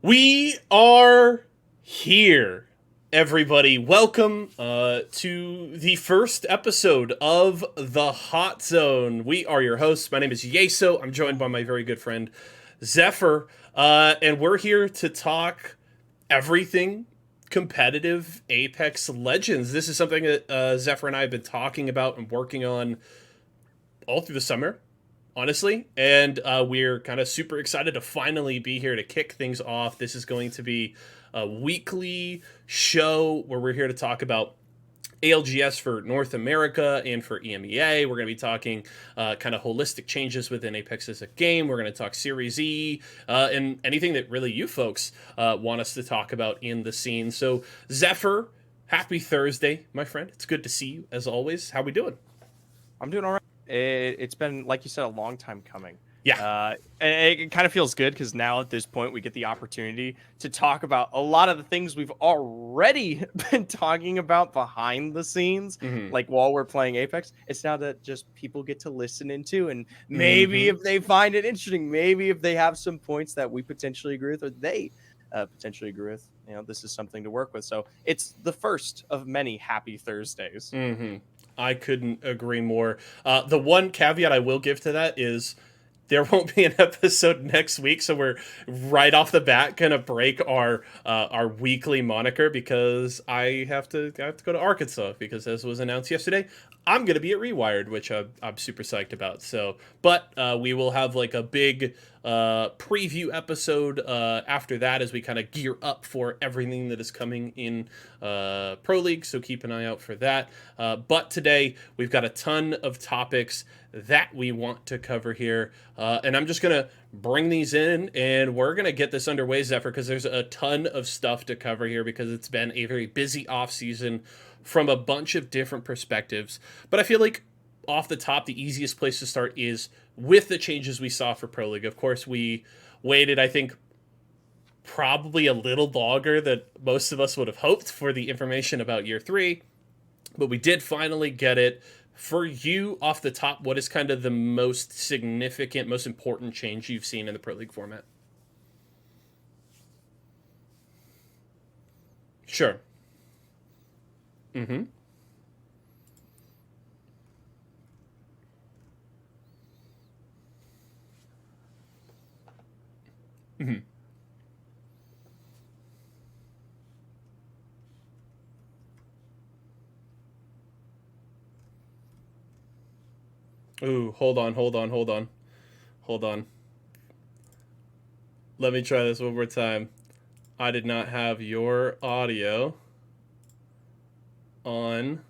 We are here, everybody. Welcome to the first episode of The Hot Zone. We are your hosts. My name is Y4SO. I'm joined by my very good friend, Zephyr. And we're here to talk everything competitive Apex Legends. This is something that Zephyr and I have been talking about and working on all through the summer, honestly. And we're kind of super excited to finally be here to kick things off. This is going to be a weekly show where we're here to talk about ALGS for North America and for EMEA. We're going to be talking kind of holistic changes within Apex as a game. We're going to talk Series E and anything that really you folks want us to talk about in the scene. So, Zephyr, happy Thursday, my friend. It's good to see you, as always. How we doing? I'm doing all right. It's been, like you said, a long time coming. Yeah. It kind of feels good because now at this point we get the opportunity to talk about a lot of the things we've already been talking about behind the scenes, like while we're playing Apex. It's now that just people get to listen into, and maybe if they find it interesting, maybe if they have some points that we potentially agree with or they potentially agree with, this is something to work with. So it's the first of many happy Thursdays. I couldn't agree more. The one caveat I will give to that is there won't be an episode next week, so we're right off the bat gonna break our weekly moniker because I have to go to Arkansas because, as was announced yesterday, I'm gonna be at Rewired, which I'm super psyched about. So, but we will have like a big preview episode after that as we kind of gear up for everything that is coming in Pro League. So keep an eye out for that. But today we've got a ton of topics that we want to cover here, and I'm just gonna bring these in and we're gonna get this underway, Zephyr, because there's a ton of stuff to cover here because it's been a very busy off season from a bunch of different perspectives. But I feel like off the top, the easiest place to start is with the changes we saw for Pro League. Of course, we waited, I think, probably a little longer than most of us would have hoped for the information about year 3, but we did finally get it. For you, off the top, what is kind of the most significant, most important change you've seen in the Pro League format? Sure. Mm-hmm. Mm-hmm. Ooh, hold on. Let me try this one more time. I did not have your audio on. I'm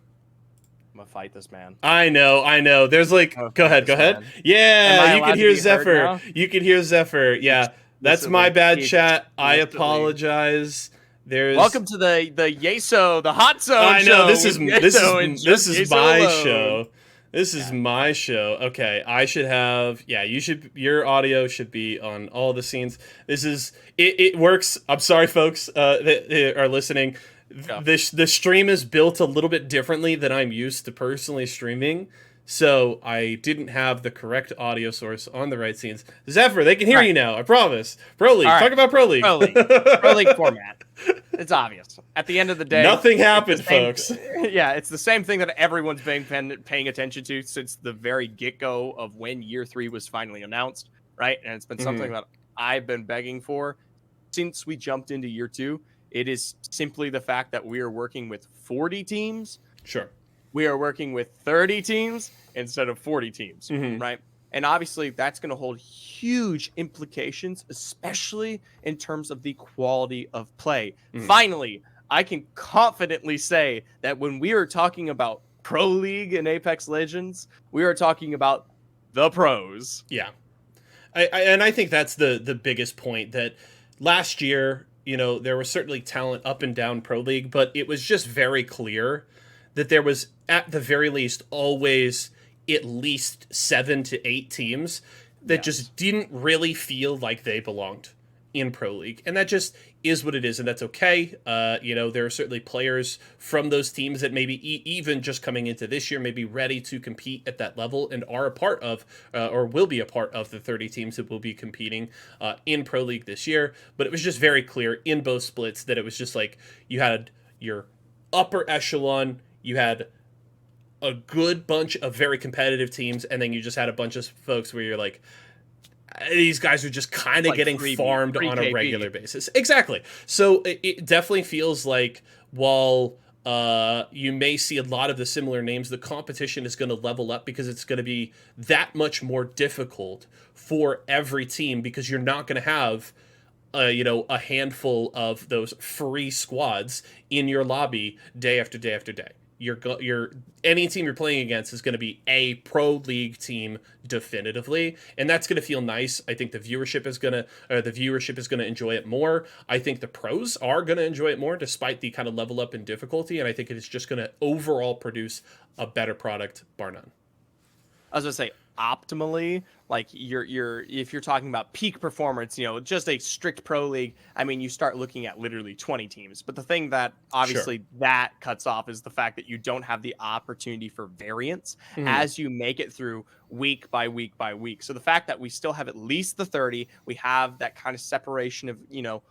gonna fight this man. I know. There's like, go ahead. Man. Yeah, you can hear Zephyr. Yeah, that's my bad, chat. I apologize. Welcome to the Y4SO, the Hot Zone. I know show this is my show. This is my show. Okay, I should have. Yeah, your audio should be on all the scenes. It works. I'm sorry, folks that are listening. Yeah. The stream is built a little bit differently than I'm used to personally streaming, so I didn't have the correct audio source on the right scenes. Zephyr, they can hear you now. I promise. Pro League. Talk about Pro League. Pro League format. It's obvious. At the end of the day, nothing happened, folks. Yeah, it's the same thing that everyone's been paying attention to since the very get-go of when year 3 was finally announced, right? And it's been something that I've been begging for since we jumped into year 2. It is simply the fact that we are working with 40 teams. Sure. We are working with 30 teams instead of 40 teams, right? And obviously, that's going to hold huge implications, especially in terms of the quality of play. Finally, I can confidently say that when we are talking about Pro League and Apex Legends, we are talking about the pros. Yeah. I think that's the biggest point, that last year, there was certainly talent up and down Pro League, but it was just very clear that there was, at the very least, always at least 7 to 8 teams that just didn't really feel like they belonged in Pro League. And that just is what it is, and that's okay. There are certainly players from those teams that maybe even just coming into this year may be ready to compete at that level and are a part of, or will be a part of the 30 teams that will be competing in Pro League this year. But it was just very clear in both splits that it was just like you had your upper echelon, you had a good bunch of very competitive teams, and then you just had a bunch of folks where you're like, these guys are just kind of like getting farmed on a regular basis. Exactly. So it definitely feels like while you may see a lot of the similar names, the competition is going to level up because it's going to be that much more difficult for every team, because you're not going to have a handful of those free squads in your lobby day after day after day. Any team you're playing against is going to be a Pro League team definitively, and that's going to feel nice. I think the viewership is going to enjoy it more. I think the pros are going to enjoy it more, despite the kind of level up in difficulty, and I think it is just going to overall produce a better product, bar none. I was going to say, optimally, like if you're talking about peak performance, just a strict Pro League, I mean, you start looking at literally 20 teams. But the thing that obviously that cuts off is the fact that you don't have the opportunity for variance as you make it through week by week by week. So the fact that we still have at least the 30, we have that kind of separation of,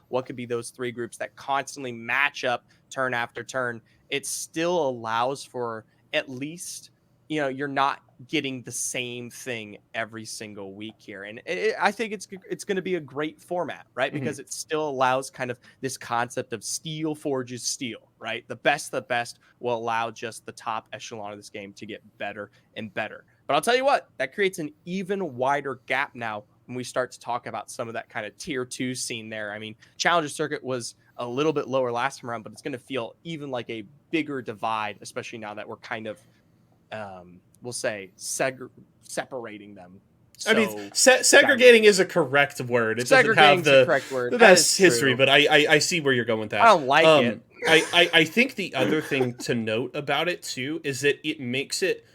what could be those three groups that constantly match up turn after turn, it still allows for at least, you're not getting the same thing every single week here. And I think it's going to be a great format, right? Because it still allows kind of this concept of steel forges steel, right? The best will allow just the top echelon of this game to get better and better. But I'll tell you what, that creates an even wider gap now when we start to talk about some of that kind of tier 2 scene there. I mean, Challenger Circuit was a little bit lower last time around, but it's going to feel even like a bigger divide, especially now that we're kind of we'll say separating them. So, I mean, segregating is a correct word. It doesn't have the correct word. The best history, but I see where you're going with that. I don't like it. I think the other thing to note about it too is that it makes it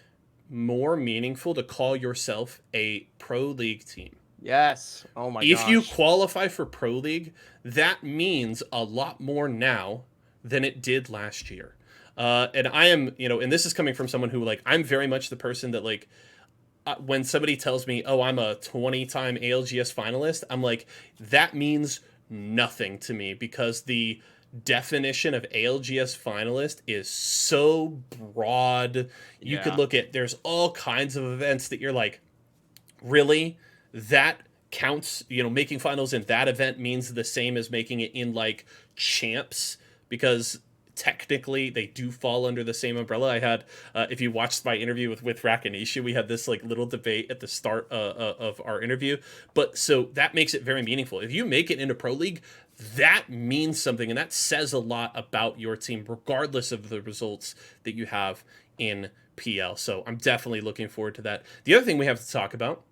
more meaningful to call yourself a Pro League team. Yes. Oh my gosh. If you qualify for Pro League, that means a lot more now than it did last year. And I am, and this is coming from someone who, like, I'm very much the person that, like, when somebody tells me, oh, I'm a 20-time ALGS finalist, I'm like, that means nothing to me, because the definition of ALGS finalist is so broad. You could look at, there's all kinds of events that you're like, really? That counts? Making finals in that event means the same as making it in, like, champs, because technically they do fall under the same umbrella. I had, if you watched my interview with Rakanishi, we had this like little debate at the start of our interview. But so that makes it very meaningful. If you make it into Pro League, that means something, and that says a lot about your team, regardless of the results that you have in PL. So I'm definitely looking forward to that. The other thing we have to talk about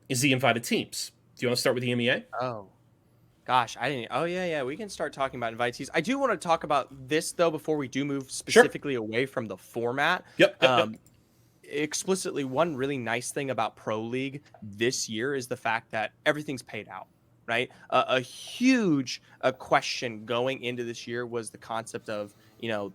is the invited teams. Do you want to start with the EMEA? Oh. Gosh, I didn't. Oh, yeah. We can start talking about invitees. I do want to talk about this, though, before we do move specifically away from the format. Yep. Explicitly, one really nice thing about Pro League this year is the fact that everything's paid out, right? A huge question going into this year was the concept of,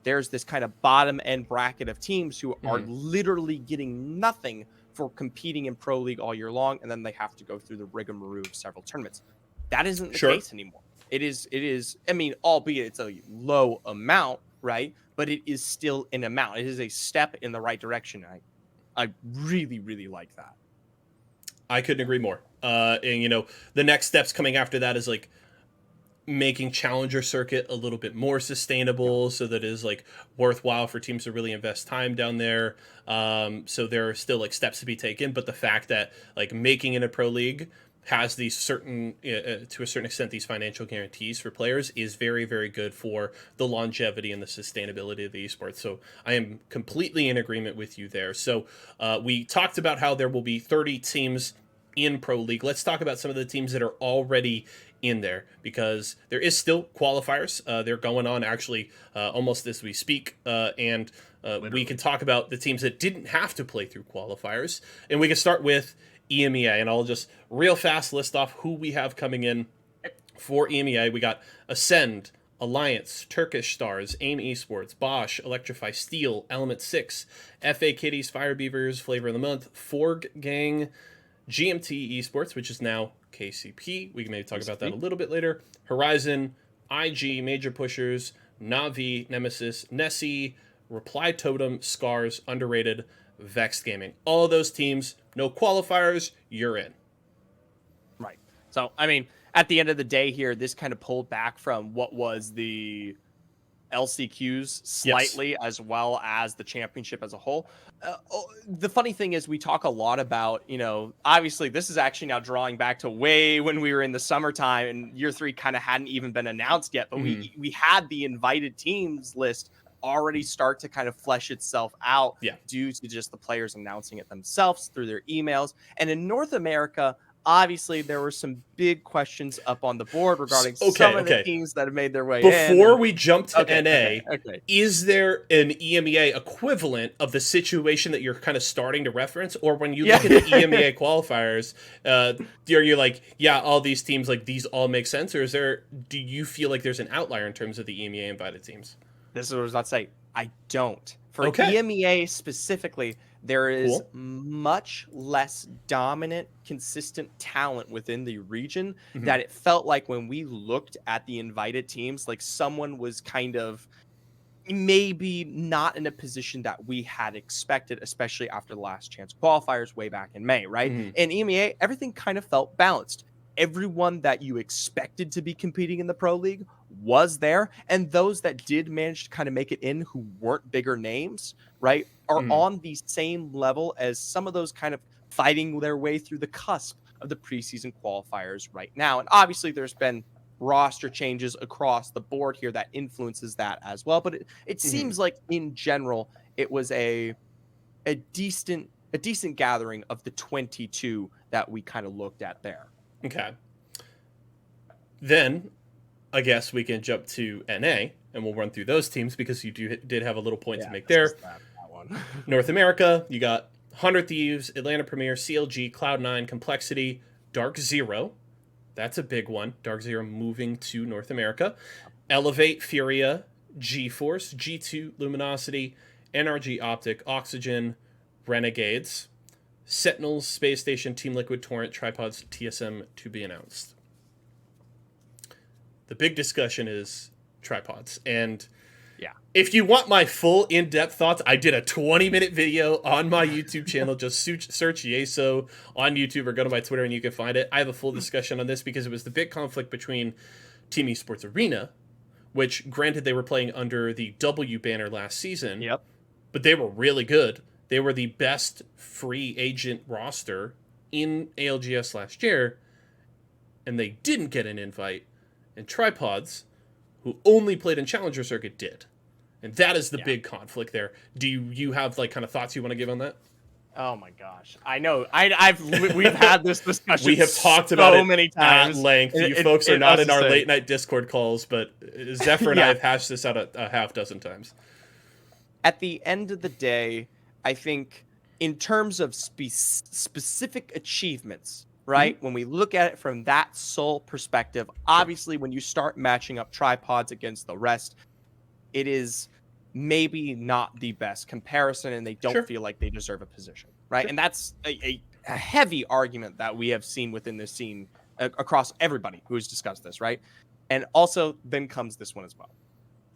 there's this kind of bottom end bracket of teams who are literally getting nothing for competing in Pro League all year long, and then they have to go through the rigmarole of several tournaments. That isn't the case anymore. It is, I mean, albeit it's a low amount, right? But it is still an amount. It is a step in the right direction. I really, really like that. I couldn't agree more. And, the next steps coming after that is like making Challenger Circuit a little bit more sustainable, so that it is like worthwhile for teams to really invest time down there. So there are still like steps to be taken, but the fact that like making it a Pro League has these certain, to a certain extent, these financial guarantees for players is very, very good for the longevity and the sustainability of the esports. So I am completely in agreement with you there. So we talked about how there will be 30 teams in Pro League. Let's talk about some of the teams that are already in there, because there is still qualifiers. They're going on actually almost as we speak. And we can talk about the teams that didn't have to play through qualifiers. And we can start with EMEA, and I'll just real fast list off who we have coming in For EMEA, we got Ascend, Alliance, Turkish Stars, AIM Esports, Bosch, Electrify Steel, Element 6, FA Kitties, Fire Beavers, Flavor of the Month, Forg Gang, GMT Esports, which is now KCP. We can maybe talk about that a little bit later. Horizon, IG, Major Pushers, Navi, Nemesis, Nessie, Reply Totem, Scars, Underrated, Vex Gaming. All of those teams, no qualifiers, you're in. Right. So, I mean, at the end of the day here, this kind of pulled back from what was the LCQs slightly, as well as the championship as a whole. The funny thing is we talk a lot about, obviously this is actually now drawing back to way when we were in the summertime and year 3 kind of hadn't even been announced yet, but we had the invited teams list already start to kind of flesh itself out due to just the players announcing it themselves through their emails. And in North America, obviously, there were some big questions up on the board regarding some of the teams that have made their way in. Before we jump to NA, is there an EMEA equivalent of the situation that you're kind of starting to reference? Or when you look at the EMEA qualifiers, are you like, all these teams, like, these all make sense? Or do you feel like there's an outlier in terms of the EMEA invited teams? This is what I was about to say. I don't. For EMEA specifically, there is much less dominant, consistent talent within the region that it felt like when we looked at the invited teams, like someone was kind of maybe not in a position that we had expected, especially after the last chance qualifiers way back in May, right? In EMEA, everything kind of felt balanced. Everyone that you expected to be competing in the Pro League was there, and those that did manage to kind of make it in who weren't bigger names, right, are on the same level as some of those kind of fighting their way through the cusp of the preseason qualifiers right now. And obviously there's been roster changes across the board here that influences that as well, but it seems like in general it was a decent gathering of the 22 that we kind of looked at there. Okay. Then I guess we can jump to NA and we'll run through those teams because you did have a little point to make there. That one. North America, you got 100 Thieves, Atlanta Premier, CLG, Cloud9, Complexity, Dark Zero. That's a big one. Dark Zero moving to North America. Elevate, Furia, G-Force, G2, Luminosity, NRG Optic, Oxygen, Renegades, Sentinels, Space Station, Team Liquid, Torrent, Tripods, TSM to be announced. The big discussion is Tripods. And if you want my full in-depth thoughts, I did a 20-minute video on my YouTube channel. Just search Y4SO on YouTube or go to my Twitter and you can find it. I have a full discussion on this because it was the big conflict between Team Esports Arena, which granted they were playing under the W banner last season, but they were really good. They were the best free agent roster in ALGS last year, and they didn't get an invite. And Tripods, who only played in Challenger Circuit, did. And that is the big conflict there. Do you have like kind of thoughts you want to give on that? Oh my gosh. I know. We've had this discussion. We have talked about it many times at length. You folks are not in our late night Discord calls, but Zephyr and I have hashed this out a half dozen times. At the end of the day, I think in terms of specific achievements, right? When we look at it from that sole perspective, obviously when you start matching up Tripods against the rest, it is maybe not the best comparison and they don't feel like they deserve a position, right? And that's a heavy argument that we have seen within this scene across everybody who has discussed this, right? And also then comes this one as well.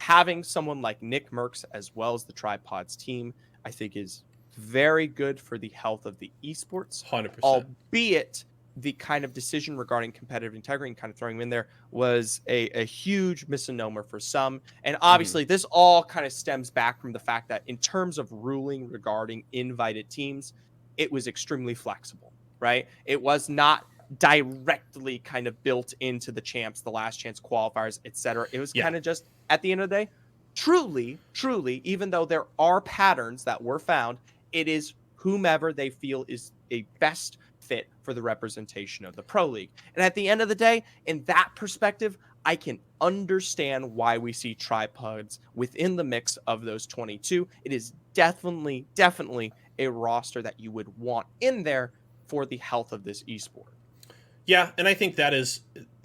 Having someone like Nick Merckx as well as the Tripods team, I think is very good for the health of the esports. 100%. Albeit the kind of decision regarding competitive integrity and kind of throwing him in there was a huge misnomer for some. And obviously this all kind of stems back from the fact that in terms of ruling regarding invited teams, it was extremely flexible, right? It was not directly kind of built into the champs, the last chance qualifiers, etc. It was kind of just at the end of the day, truly, even though there are patterns that were found, it is whomever they feel is a best fit for the representation of the Pro League. And at the end of the day, in that perspective, I can understand why we see Tripods within the mix of those 22. It is definitely a roster that you would want in there for the health of this esport. Yeah, and I think that is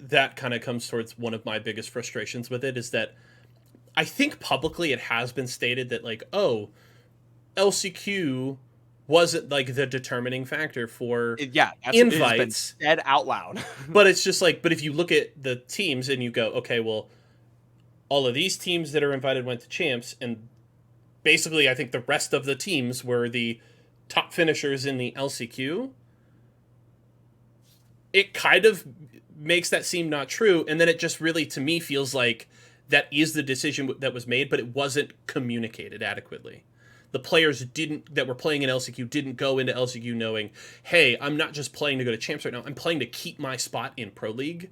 that kind of comes towards one of my biggest frustrations with it, is that I think publicly it has been stated that, like, oh, LCQ wasn't like the determining factor for Yeah, that's what it has been invites. said out loud. But it's just like, but if you look at the teams and you go, okay, well, all of these teams that are invited went to champs, and basically I think the rest of the teams were the top finishers in the LCQ. It kind of makes that seem not true, and then it just really, to me, feels like that is the decision that was made, but it wasn't communicated adequately. The players that were playing in LCQ didn't go into LCQ knowing, hey, I'm not just playing to go to champs right now, I'm playing to keep my spot in Pro League,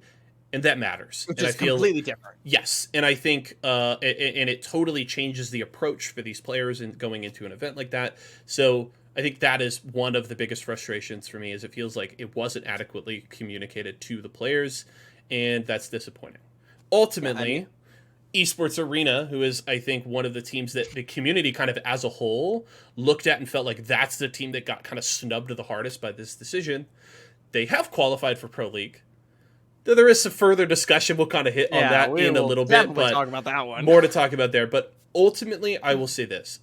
and that matters. Which and is I feel completely different. Yes, and I think and it totally changes the approach for these players in going into an event like that. So I think that is one of the biggest frustrations for me, is it feels like it wasn't adequately communicated to the players, and that's disappointing. Ultimately, Esports Arena, who is, I think, one of the teams that the community kind of as a whole looked at and felt like that's the team that got kind of snubbed the hardest by this decision, they have qualified for Pro League. Though there is some further discussion, we'll kind of hit on that in a little bit, but talk about that one. more to talk about there. But ultimately, I will say this.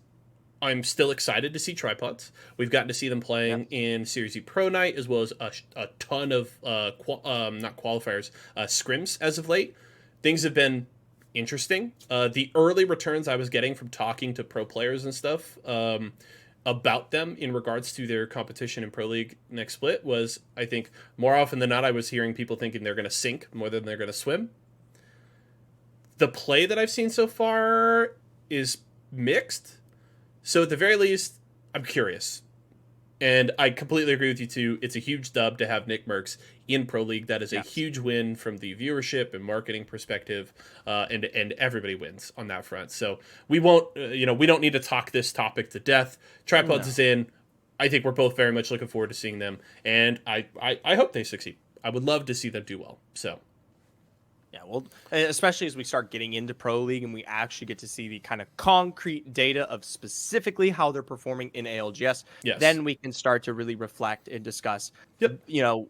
I'm still excited to see tripods. We've gotten to see them playing in Series E Pro Night, as well as a ton of, not qualifiers, scrims as of late. Things have been interesting. The early returns I was getting from talking to pro players and stuff about them in regards to their competition in Pro League next split was, I think, more often than not, I was hearing people thinking they're going to sink more than they're going to swim. The play that I've seen so far is mixed. So at the very least, I'm curious. And I completely agree with you too. It's a huge dub to have Nick Merckx in Pro League. That is a huge win from the viewership and marketing perspective, and everybody wins on that front. So we won't, we don't need to talk this topic to death. Tripods is in. I think we're both very much looking forward to seeing them, and I hope they succeed. I would love to see them do well. So. Yeah, well, especially as we start getting into Pro League and we actually get to see the kind of concrete data of specifically how they're performing in ALGS, then we can start to really reflect and discuss,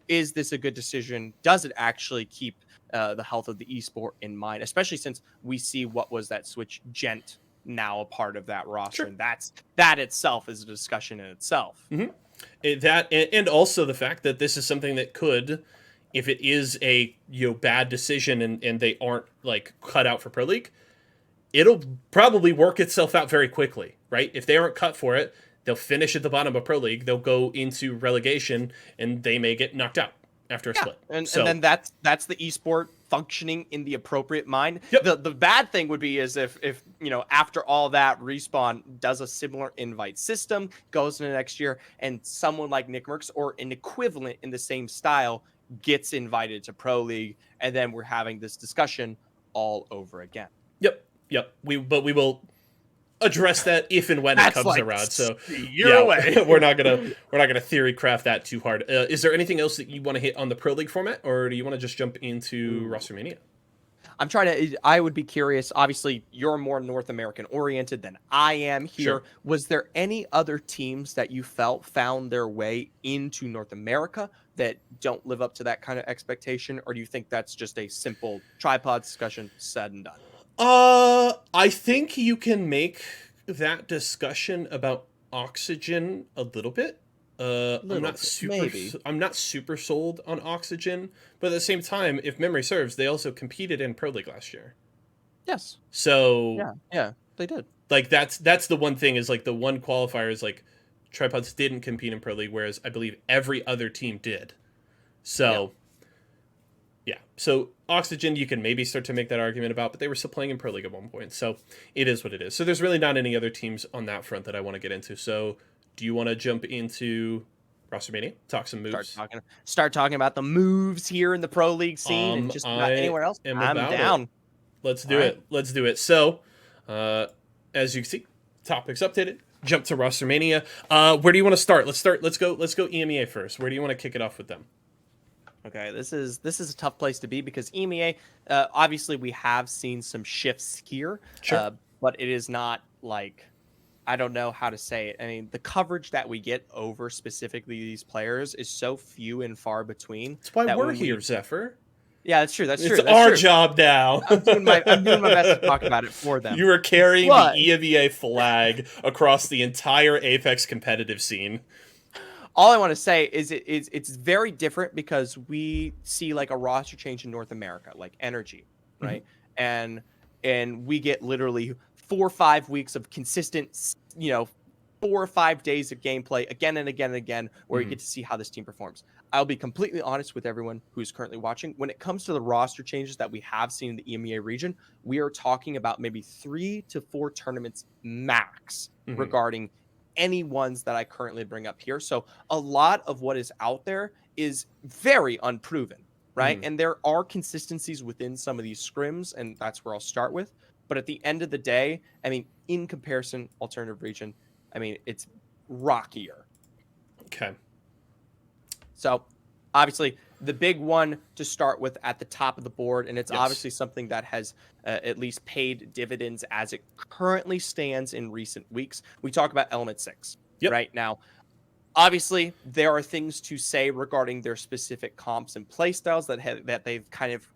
is this a good decision? Does it actually keep the health of the esport in mind? Especially since we see what was that Switch Gent now a part of that roster. And that itself is a discussion in itself. And also the fact that this is something that could, if it is a bad decision and they aren't like cut out for Pro League, it'll probably work itself out very quickly, right? If they aren't cut for it, they'll finish at the bottom of Pro League, they'll go into relegation, and they may get knocked out after a split. And then that's the esport functioning in the appropriate mind. The bad thing would be is if after all that, Respawn does a similar invite system, goes into next year, and someone like Nick Merckx or an equivalent in the same style gets invited to Pro League, and then we're having this discussion all over again. Yep. We will address that if and when it comes around. So away. we're not gonna theory craft that too hard. Is there anything else that you want to hit on the Pro League format, or do you want to just jump into Roster Mania? I would be curious. Obviously, you're more North American oriented than I am here. Sure. Was there any other teams that you felt found their way into North America that don't live up to that kind of expectation? Or do you think that's just a simple tripod discussion said and done? I think you can make that discussion about Oxygen a little bit. I'm not super sold on Oxygen, but at the same time, if memory serves, they also competed in Pro League last year. Yes. So yeah, they did. Like that's the one thing, is like the one qualifier is like Tripods didn't compete in Pro League, whereas I believe every other team did. So so Oxygen you can maybe start to make that argument about, but they were still playing in Pro League at one point, so it is what it is. So there's really not any other teams on that front that I want to get into. So do you want to jump into Roster Mania, talk some moves? Start talking about the moves here in the Pro League scene, and just about anywhere else. I'm down. Let's do it. So, as you can see, topics updated. Jump to Roster Mania. Where do you want to start? Let's go EMEA first. Where do you want to kick it off with them? Okay, this is a tough place to be because EMEA, obviously we have seen some shifts here, but it is not like, I don't know how to say it. I mean, the coverage that we get over specifically these players is so few and far between. That's why we're here, Zephyr. Yeah, that's true. That's It's true. our job now. I'm doing my best to talk about it for them. You are carrying But the EMEA flag across the entire Apex competitive scene. all I want to say is it's very different because we see like a roster change in North America, like Energy, right? And we get literally 4 or 5 weeks of consistent, 4 or 5 days of gameplay again and again and again, where you get to see how this team performs. I'll be completely honest with everyone who's currently watching. When it comes to the roster changes that we have seen in the EMEA region, we are talking about maybe 3 to 4 tournaments max regarding any ones that I currently bring up here. So a lot of what is out there is very unproven, right? And there are consistencies within some of these scrims, and that's where I'll start with. But at the end of the day, I mean, in comparison, alternative region, I mean, it's rockier. Okay. So obviously the big one to start with at the top of the board, and it's obviously something that has at least paid dividends as it currently stands in recent weeks. We talk about Element 6 right now. Obviously, there are things to say regarding their specific comps and playstyles that they've kind of,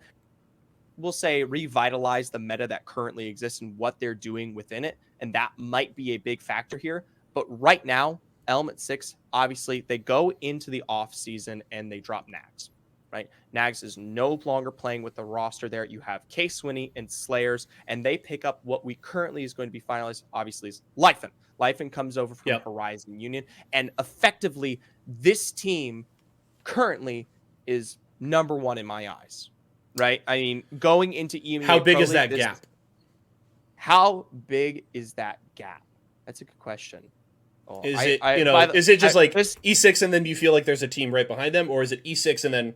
we'll say, revitalized the meta that currently exists and what they're doing within it. And that might be a big factor here. But right now, Element 6, obviously, they go into the off season and they drop Nags, right? Nags is no longer playing with the roster there. You have K-Swinny and Slayers, and they pick up what we currently is going to be finalized, obviously, is Lyphen. Lyphen comes over from Horizon Union, and effectively, this team currently is number one in my eyes, right? I mean, going into EMEA How big Pro is League, that gap? How big is that gap? That's a good question. Is it just like E6 and then do you feel like there's a team right behind them, or is it E6 and then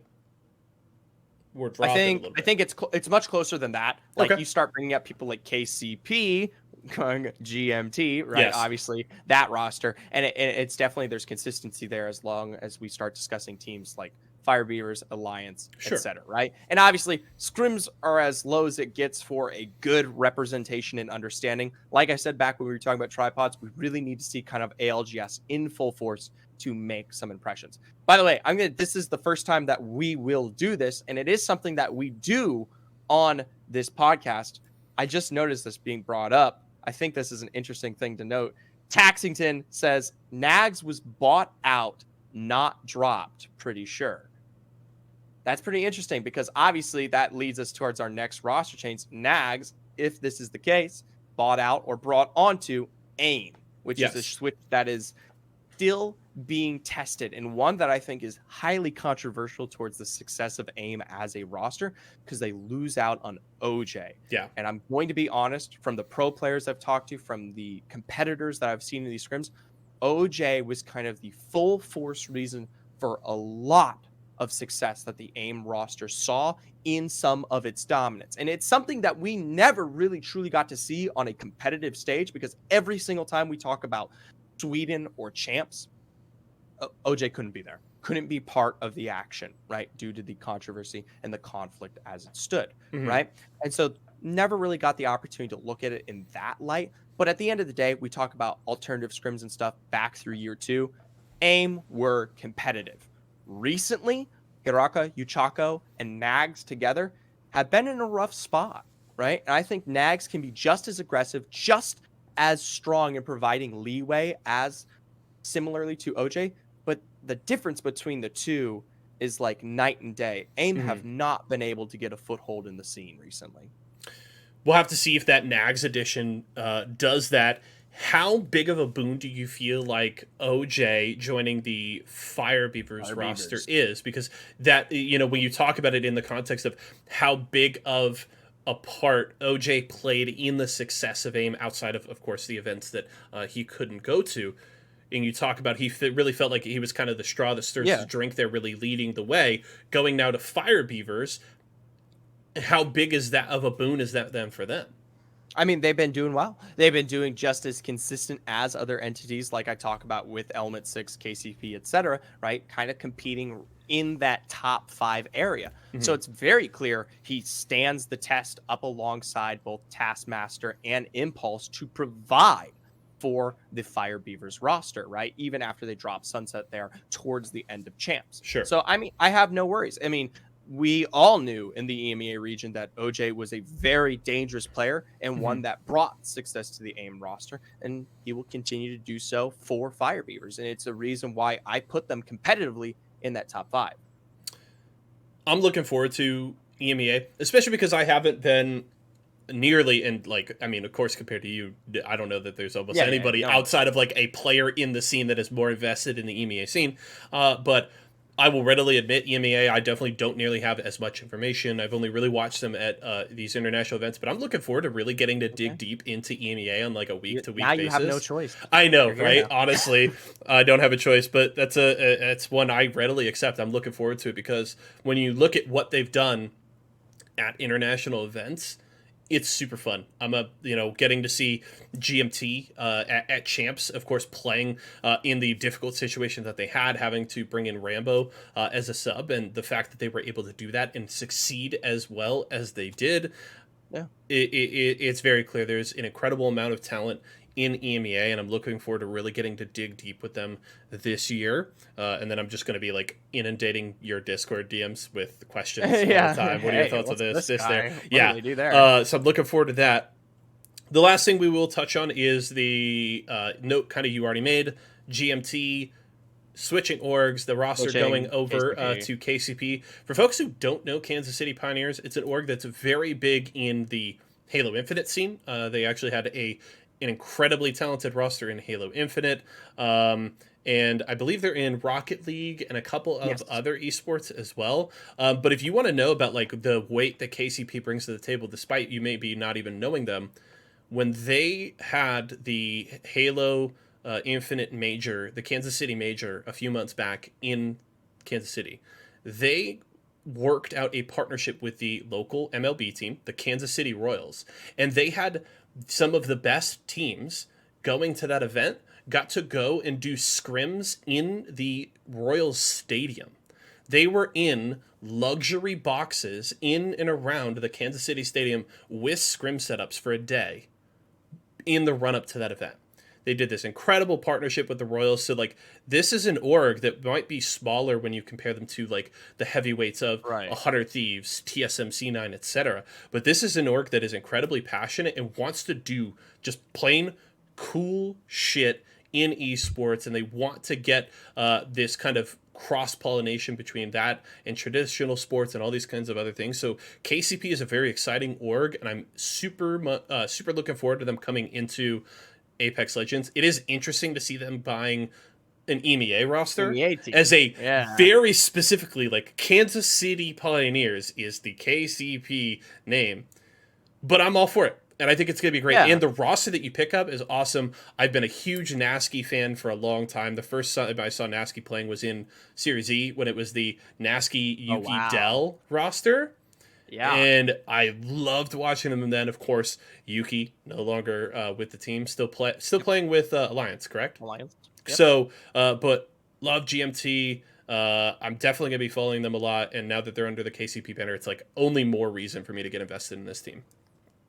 we're dropping I think it's much closer than that. Like you start bringing up people like KCP, going GMT, right? Yes. Obviously that roster, and it's definitely, there's consistency there as long as we start discussing teams like Fire Beavers, Alliance, etc. Right? And obviously, scrims are as low as it gets for a good representation and understanding. Like I said back when we were talking about tripods, we really need to see kind of ALGS in full force to make some impressions. By the way, this is the first time that we will do this, and it is something that we do on this podcast. I just noticed this being brought up. I think this is an interesting thing to note. Taxington says Nags was bought out, not dropped, pretty sure. That's pretty interesting because obviously that leads us towards our next roster change. Nags, if this is the case, bought out or brought onto AIM, which is a switch that is still being tested, and one that I think is highly controversial towards the success of AIM as a roster because they lose out on OJ. Yeah. And I'm going to be honest, from the pro players I've talked to, from the competitors that I've seen in these scrims, OJ was kind of the full force reason for a lot of success that the AIM roster saw in some of its dominance. And it's something that we never really truly got to see on a competitive stage because every single time we talk about Sweden or champs, OJ couldn't be there, couldn't be part of the action, right? Due to the controversy and the conflict as it stood, right? And so never really got the opportunity to look at it in that light. But at the end of the day, we talk about alternative scrims and stuff back through year 2. AIM were competitive. Recently, Hiraka, Yuchako, and Nags together have been in a rough spot, right? And I think Nags can be just as aggressive, just as strong in providing leeway as similarly to OJ, but the difference between the two is like night and day. AIM have not been able to get a foothold in the scene recently. We'll have to see if that Nags edition does that. How big of a boon do you feel like OJ joining the Fire Beavers roster is? Because that, when you talk about it in the context of how big of a part OJ played in the success of AIM outside of course, the events that he couldn't go to, and you talk about really felt like he was kind of the straw that stirs the drink there, really leading the way, going now to Fire Beavers. How big is that of a boon is that then for them? I mean, they've been doing well. They've been doing just as consistent as other entities, like I talk about with Element 6, KCP, etc., right? Kind of competing in that top 5 area. So it's very clear he stands the test up alongside both Taskmaster and Impulse to provide for the Fire Beavers roster, right? Even after they drop Sunset there towards the end of champs. Sure. So, I mean, I have no worries. I mean, we all knew in the EMEA region that OJ was a very dangerous player and one that brought success to the AIM roster, and he will continue to do so for Fire Beavers. And it's a reason why I put them competitively in that top 5. I'm looking forward to EMEA, especially because I haven't been nearly, and like, I mean, of course, compared to you, I don't know that there's almost anybody outside of like a player in the scene that is more invested in the EMEA scene. But I will readily admit, EMEA, I definitely don't nearly have as much information. I've only really watched them at these international events, but I'm looking forward to really getting to dig deep into EMEA on like a week-to-week basis. Now you have no choice. I know, right? Honestly, I don't have a choice, but that's one I readily accept. I'm looking forward to it because when you look at what they've done at international events, it's super fun. I'm getting to see GMT at Champs, of course, playing in the difficult situation that they had, having to bring in Rambo as a sub, and the fact that they were able to do that and succeed as well as they did. Yeah, it's very clear there's an incredible amount of talent in EMEA, and I'm looking forward to really getting to dig deep with them this year. And then I'm just going to be like inundating your Discord DMs with questions all the time. What are your thoughts on this there? Yeah. What do they do there? So I'm looking forward to that. The last thing we will touch on is the note kind of you already made, GMT switching orgs, the roster going over to KCP. For folks who don't know Kansas City Pioneers, it's an org that's very big in the Halo Infinite scene. They actually had an incredibly talented roster in Halo Infinite, and I believe they're in Rocket League and a couple of other esports as well. But if you want to know about like the weight that KCP brings to the table, despite you maybe not even knowing them, when they had the Halo Infinite Major, the Kansas City Major, a few months back in Kansas City, they worked out a partnership with the local MLB team, the Kansas City Royals, and they had some of the best teams going to that event got to go and do scrims in the Royals Stadium. They were in luxury boxes in and around the Kansas City Stadium with scrim setups for a day in the run-up to that event. They did this incredible partnership with the Royals. So, like, this is an org that might be smaller when you compare them to, like, the heavyweights of 100 Thieves, TSM C9, etc. But this is an org that is incredibly passionate and wants to do just plain cool shit in esports. And they want to get this kind of cross-pollination between that and traditional sports and all these kinds of other things. So KCP is a very exciting org, and I'm super looking forward to them coming into Apex Legends. It is interesting to see them buying an EMEA roster as a very specifically, like, Kansas City Pioneers is the KCP name, but I'm all for it. And I think it's going to be great. Yeah. And the roster that you pick up is awesome. I've been a huge Nasky fan for a long time. The first time I saw Nasky playing was in Series E when it was the Nasky Yuki Dell roster. Yeah, and I loved watching them. And then, of course, Yuki no longer with the team, still playing with Alliance, correct? Alliance. Yep. So, but love GMT. I'm definitely gonna be following them a lot. And now that they're under the KCP banner, it's like only more reason for me to get invested in this team.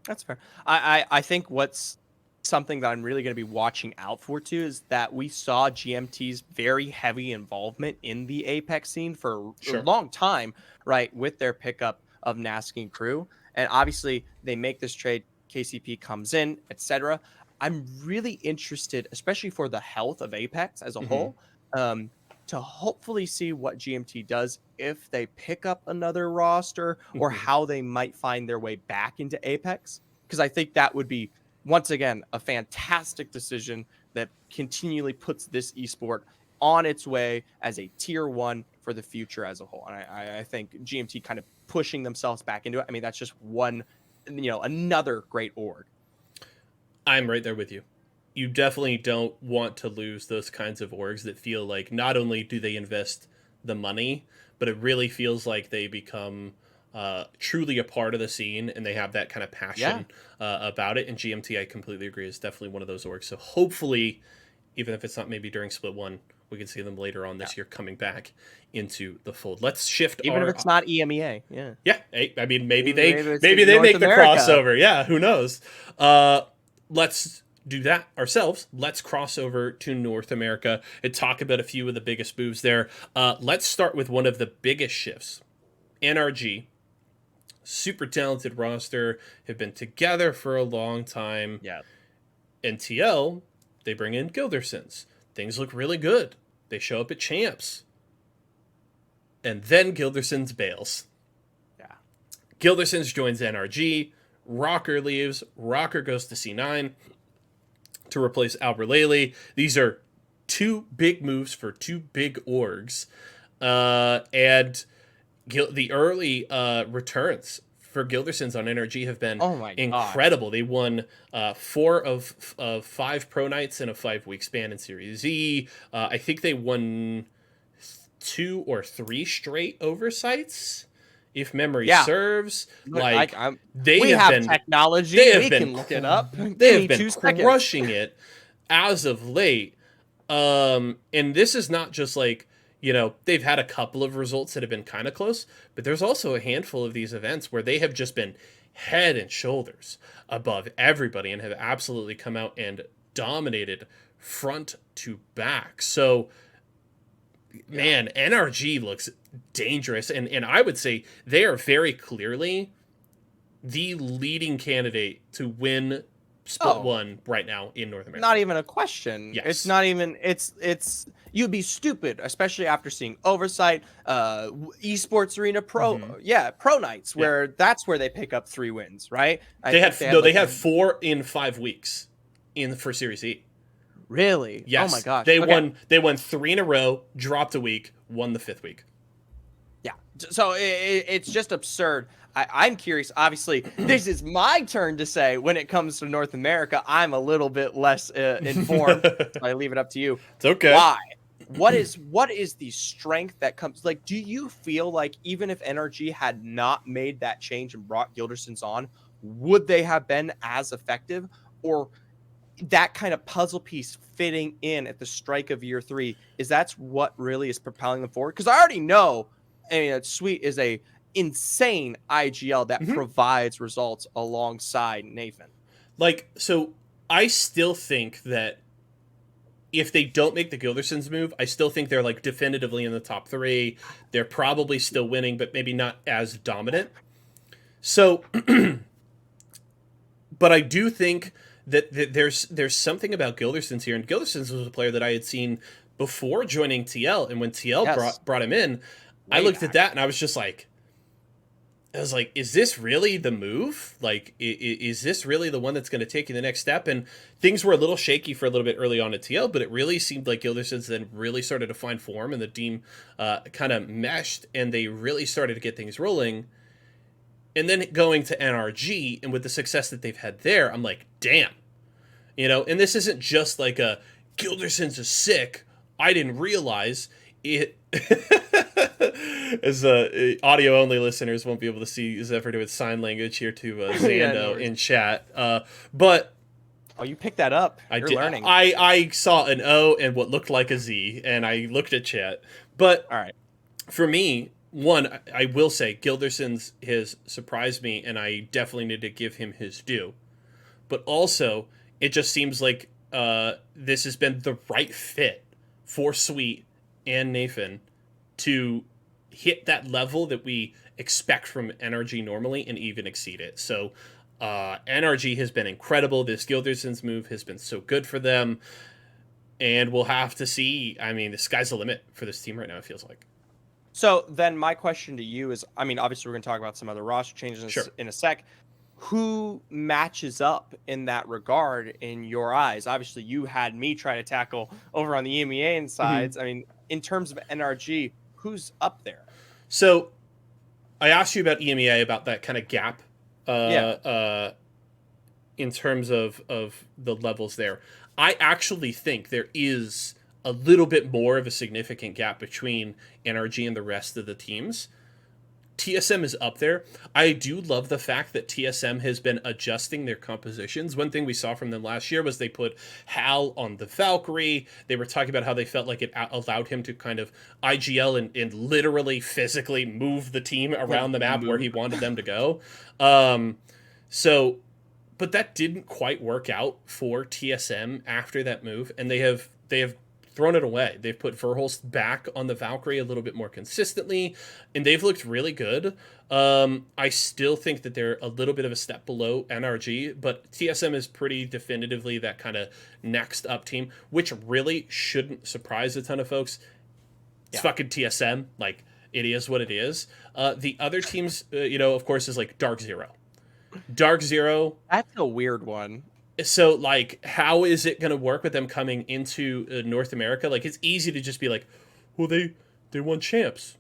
That's fair. I think what's something that I'm really going to be watching out for too is that we saw GMT's very heavy involvement in the Apex scene for a long time, right? With their pickup of Nasky and crew, and obviously they make this trade, KCP comes in, etc. I'm really interested, especially for the health of Apex as a whole, to hopefully see what GMT does if they pick up another roster or how they might find their way back into Apex, because I think that would be, once again, a fantastic decision that continually puts this esport on its way as a tier 1 for the future as a whole. And I think GMT kind of pushing themselves back into it. I mean, that's just one, another great org. I'm right there with you. You definitely don't want to lose those kinds of orgs that feel like not only do they invest the money, but it really feels like they become truly a part of the scene and they have that kind of passion about it. And GMT, I completely agree, is definitely one of those orgs. So hopefully, even if it's not maybe during Split 1, we can see them later on this year coming back into the fold. Let's shift. Even if it's not EMEA, yeah. I mean, maybe they make the crossover. Yeah, who knows? Let's do that ourselves. Let's cross over to North America and talk about a few of the biggest moves there. Let's start with one of the biggest shifts NRG, super talented roster, have been together for a long time. Yeah. And TL, they bring in Gildersons. Things look really good. They show up at champs. And then Gildersons bails. Yeah. Gildersons joins NRG. Rocker leaves. Rocker goes to C9 to replace Alberlele. These are two big moves for two big orgs. And the early returns for Gildersons on NRG have been incredible. They won 4 of 5 pro nights in a 5-week span in Series Z. I think they won 2 or 3 straight oversights, if memory serves. Like we have technology. We can look it up. They have been crushing it as of late. And this is not just like, you know, they've had a couple of results that have been kind of close, but there's also a handful of these events where they have just been head and shoulders above everybody and have absolutely come out and dominated front to back. So, man, NRG looks dangerous. And I would say they are very clearly the leading candidate to win Split 1 right now in North America. Not even a question. Yes. It's not even, it's you'd be stupid, especially after seeing Oversight, Esports Arena Pro, Pro Nights, where that's where they pick up 3 wins, right? They had 4 in 5 weeks for Series E. Really? Yes. Oh my gosh. They won 3 in a row, dropped a week, won the 5th week. Yeah. So it's just absurd. I'm curious. Obviously, this is my turn to say when it comes to North America, I'm a little bit less informed. So I leave it up to you. It's okay. Why? What is the strength that comes? Like, do you feel like even if NRG had not made that change and brought Gildersons on, would they have been as effective? Or that kind of puzzle piece fitting in at the strike of year 3, that's what really is propelling them forward? Because I already know, I mean, Sweet is a insane IGL that provides results alongside Nathan. Like, so I still think that if they don't make the Gildersons move, I still think they're like definitively in the top 3. They're probably still winning, but maybe not as dominant. So, but I do think that there's something about Gildersons here, and Gildersons was a player that I had seen before joining TL, and when TL brought him in, I looked at that and I was just like, is this really the move? Like, is this really the one that's going to take you the next step? And things were a little shaky for a little bit early on at TL, but it really seemed like Gildersons then really started to find form, and the team kind of meshed, and they really started to get things rolling. And then going to NRG, and with the success that they've had there, I'm like, damn. You know, and this isn't just like a Gildersons is sick. I didn't realize it. As audio only listeners won't be able to see Zephyr do its sign language here to Zando in chat. But you picked that up. You're learning. I saw an O and what looked like a Z, and I looked at chat. But all right, for me, one, I will say Gildersons has surprised me, and I definitely need to give him his due. But also, it just seems like this has been the right fit for Sweet and Nathan to hit that level that we expect from NRG normally and even exceed it. So NRG has been incredible. This Gildersons move has been so good for them. And we'll have to see. I mean, the sky's the limit for this team right now, it feels like. So then my question to you is, I mean, obviously we're going to talk about some other roster changes in a sec. Who matches up in that regard in your eyes? Obviously, you had me try to tackle over on the EMEA sides. I mean, in terms of NRG, who's up there? So I asked you about EMEA, about that kind of gap in terms of the levels there. I actually think there is a little bit more of a significant gap between NRG and the rest of the teams. TSM is up there. I do love the fact that TSM has been adjusting their compositions. One thing we saw from them last year was they put Hal on the Valkyrie. They were talking about how they felt like it allowed him to kind of IGL and literally physically move the team around the map where he wanted them to go. But that didn't quite work out for TSM after that move, and they have thrown it away. They've put Verhulst back on the Valkyrie a little bit more consistently, and they've looked really good. I still think that they're a little bit of a step below NRG, but TSM is pretty definitively that kind of next up team, which really shouldn't surprise a ton of folks. It's fucking TSM. Like, it is what it is. The other teams, of course, is like Dark Zero. Dark Zero. That's a weird one. So, like, how is it going to work with them coming into North America? Like, it's easy to just be like, well, they won champs.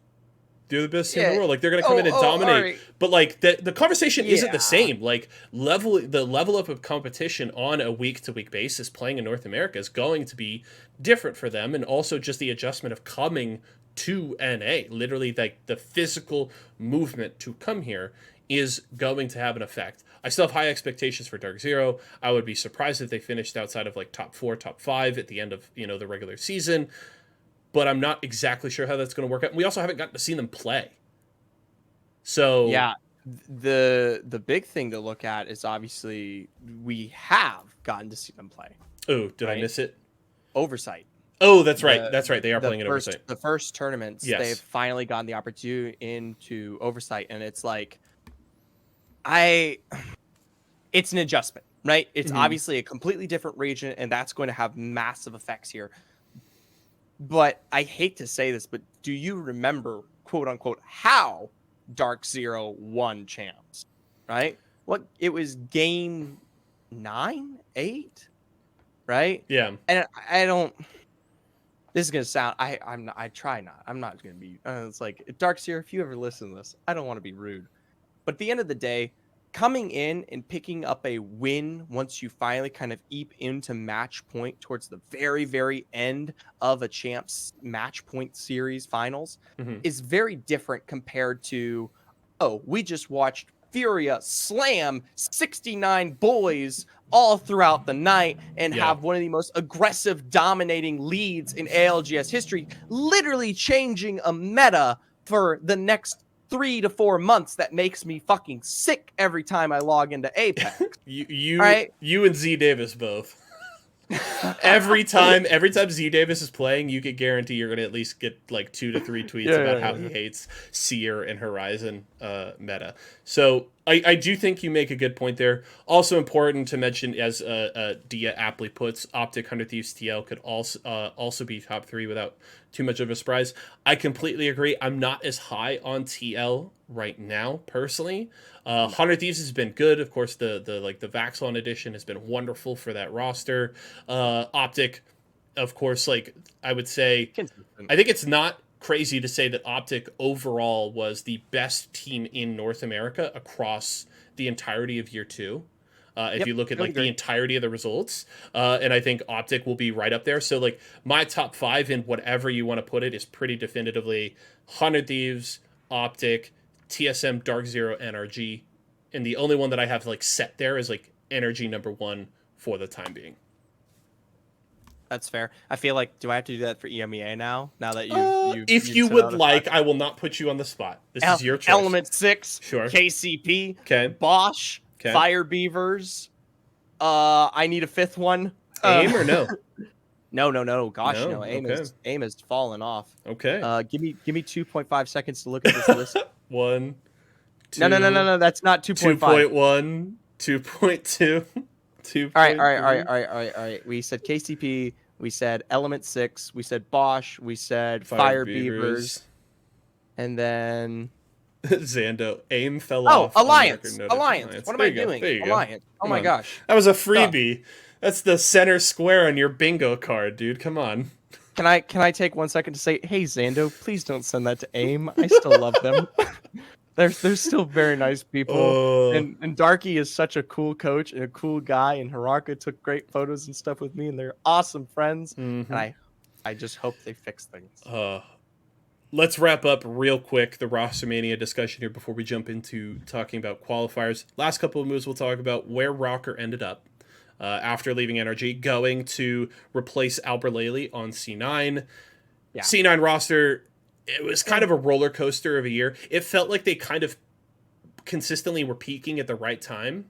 They're the best team in the world. Like, they're going to come in and dominate. Right. But, like, the conversation isn't the same. Like, the level up of competition on a week-to-week basis playing in North America is going to be different for them. And also just the adjustment of coming to NA. Literally, like, the physical movement to come here is going to have an effect. I still have high expectations for Dark Zero. I would be surprised if they finished outside of, like, top 4, top 5 at the end of, the regular season. But I'm not exactly sure how that's going to work out. We also haven't gotten to see them play. So yeah, the big thing to look at is obviously we have gotten to see them play. Oh, did I miss it? Oversight. Oh, that's right. That's right. They are playing in Oversight. The first tournaments, they've finally gotten the opportunity into Oversight, and it's like, it's an adjustment, right? It's obviously a completely different region, and that's going to have massive effects here. But I hate to say this, but do you remember, quote unquote, how Dark Zero won champs? Right? It was game 9, 8, right? Yeah. And I don't. This is gonna sound. I try not. I'm not gonna be. It's like Dark Zero. If you ever listen to this, I don't want to be rude, but at the end of the day, coming in and picking up a win once you finally kind of eep into match point towards the very, very end of a champs match point series finals is very different compared to, we just watched Furia slam 69 boys all throughout the night and have one of the most aggressive, dominating leads in ALGS history, literally changing a meta for the next 3 to 4 months that makes me fucking sick every time I log into Apex. you and Z Davis both. every time Z Davis is playing, you can guarantee you're going to at least get like 2 to 3 tweets about how he hates Seer and Horizon meta. So I do think you make a good point there. Also important to mention, as Dia aptly puts, Optic 100 Thieves TL could also be top 3 without too much of a surprise. I completely agree. I'm not as high on TL right now, personally. 100 Thieves has been good. Of course, the Vaxxon edition has been wonderful for that roster. Optic, of course, like I would say, I think it's not crazy to say that Optic overall was the best team in North America across the entirety of year 2. If you look at like the entirety of the results, and I think Optic will be right up there. So like my top 5 in whatever you want to put it is pretty definitively 100 Thieves, Optic, TSM, Dark Zero, NRG, and the only one that I have like set there is like NRG number 1 for the time being. That's fair. I feel like, do I have to do that for EMEA now? Now that you if you would like, I will not put you on the spot. This is your choice. Element 6, sure. KCP, Bosch, Fire Beavers. I need a 5th one. AIM or no? No. Gosh, no. AIM has fallen off. Okay. Give me 2.5 seconds to look at this list. 1, 2. No. That's not 2.5. 2.1, 2.2. All right. We said KCP. We said Element 6. We said Bosch. We said Fire Beavers. And then Zando. AIM fell off. Alliance. What am I doing? Alliance. Oh my gosh. That was a freebie. That's the center square on your bingo card, dude. Come on. Can I take 1 second to say, hey Zando, please don't send that to AIM. I still love them. They're still very nice people, and Darky is such a cool coach and a cool guy, and Haraka took great photos and stuff with me, and they're awesome friends, and I just hope they fix things. Let's wrap up real quick the Rostermania discussion here before we jump into talking about qualifiers. Last couple of moves we'll talk about where Rocker ended up after leaving NRG, going to replace Alberlele on C9. Yeah. C9 roster, it was kind of a roller coaster of a year. It felt like they kind of consistently were peaking at the right time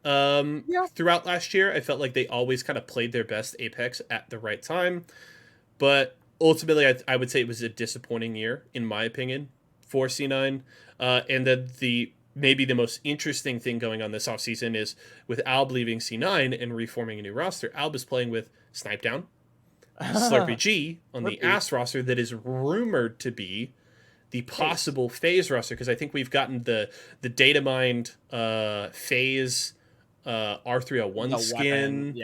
throughout last year. I felt like they always kind of played their best Apex at the right time. but ultimately, I would say it was a disappointing year, in my opinion, for C9. And then maybe the most interesting thing going on this offseason is with Alb leaving C9 and reforming a new roster, Alb is playing with Snipedown, Slurpee G on the AS roster that is rumored to be the possible FaZe roster, because I think we've gotten the data mined FaZe R301 skin.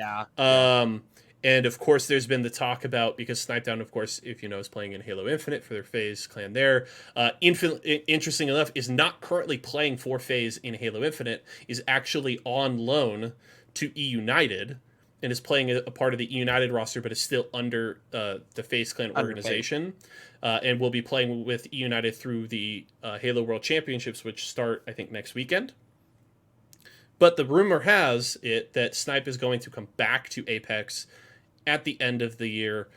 And of course, there's been the talk about, because Snipedown, of course, if you know, is playing in Halo Infinite for their FaZe clan there. Interesting enough, is not currently playing for FaZe in Halo Infinite, is actually on loan to E United, and is playing a part of the E United roster, but is still under the FaZe clan organization. And will be playing with E United through the Halo World Championships, which start, I think, next weekend. But the rumor has it that Snipe is going to come back to Apex at the end of the year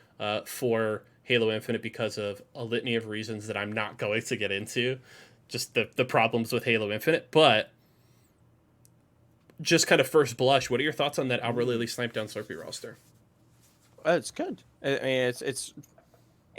for Halo Infinite because of a litany of reasons that I'm not going to get into, just the problems with Halo Infinite. But just kind of first blush, what are your thoughts on that Alberlily Snipedown Slurpee roster? It's good. I mean,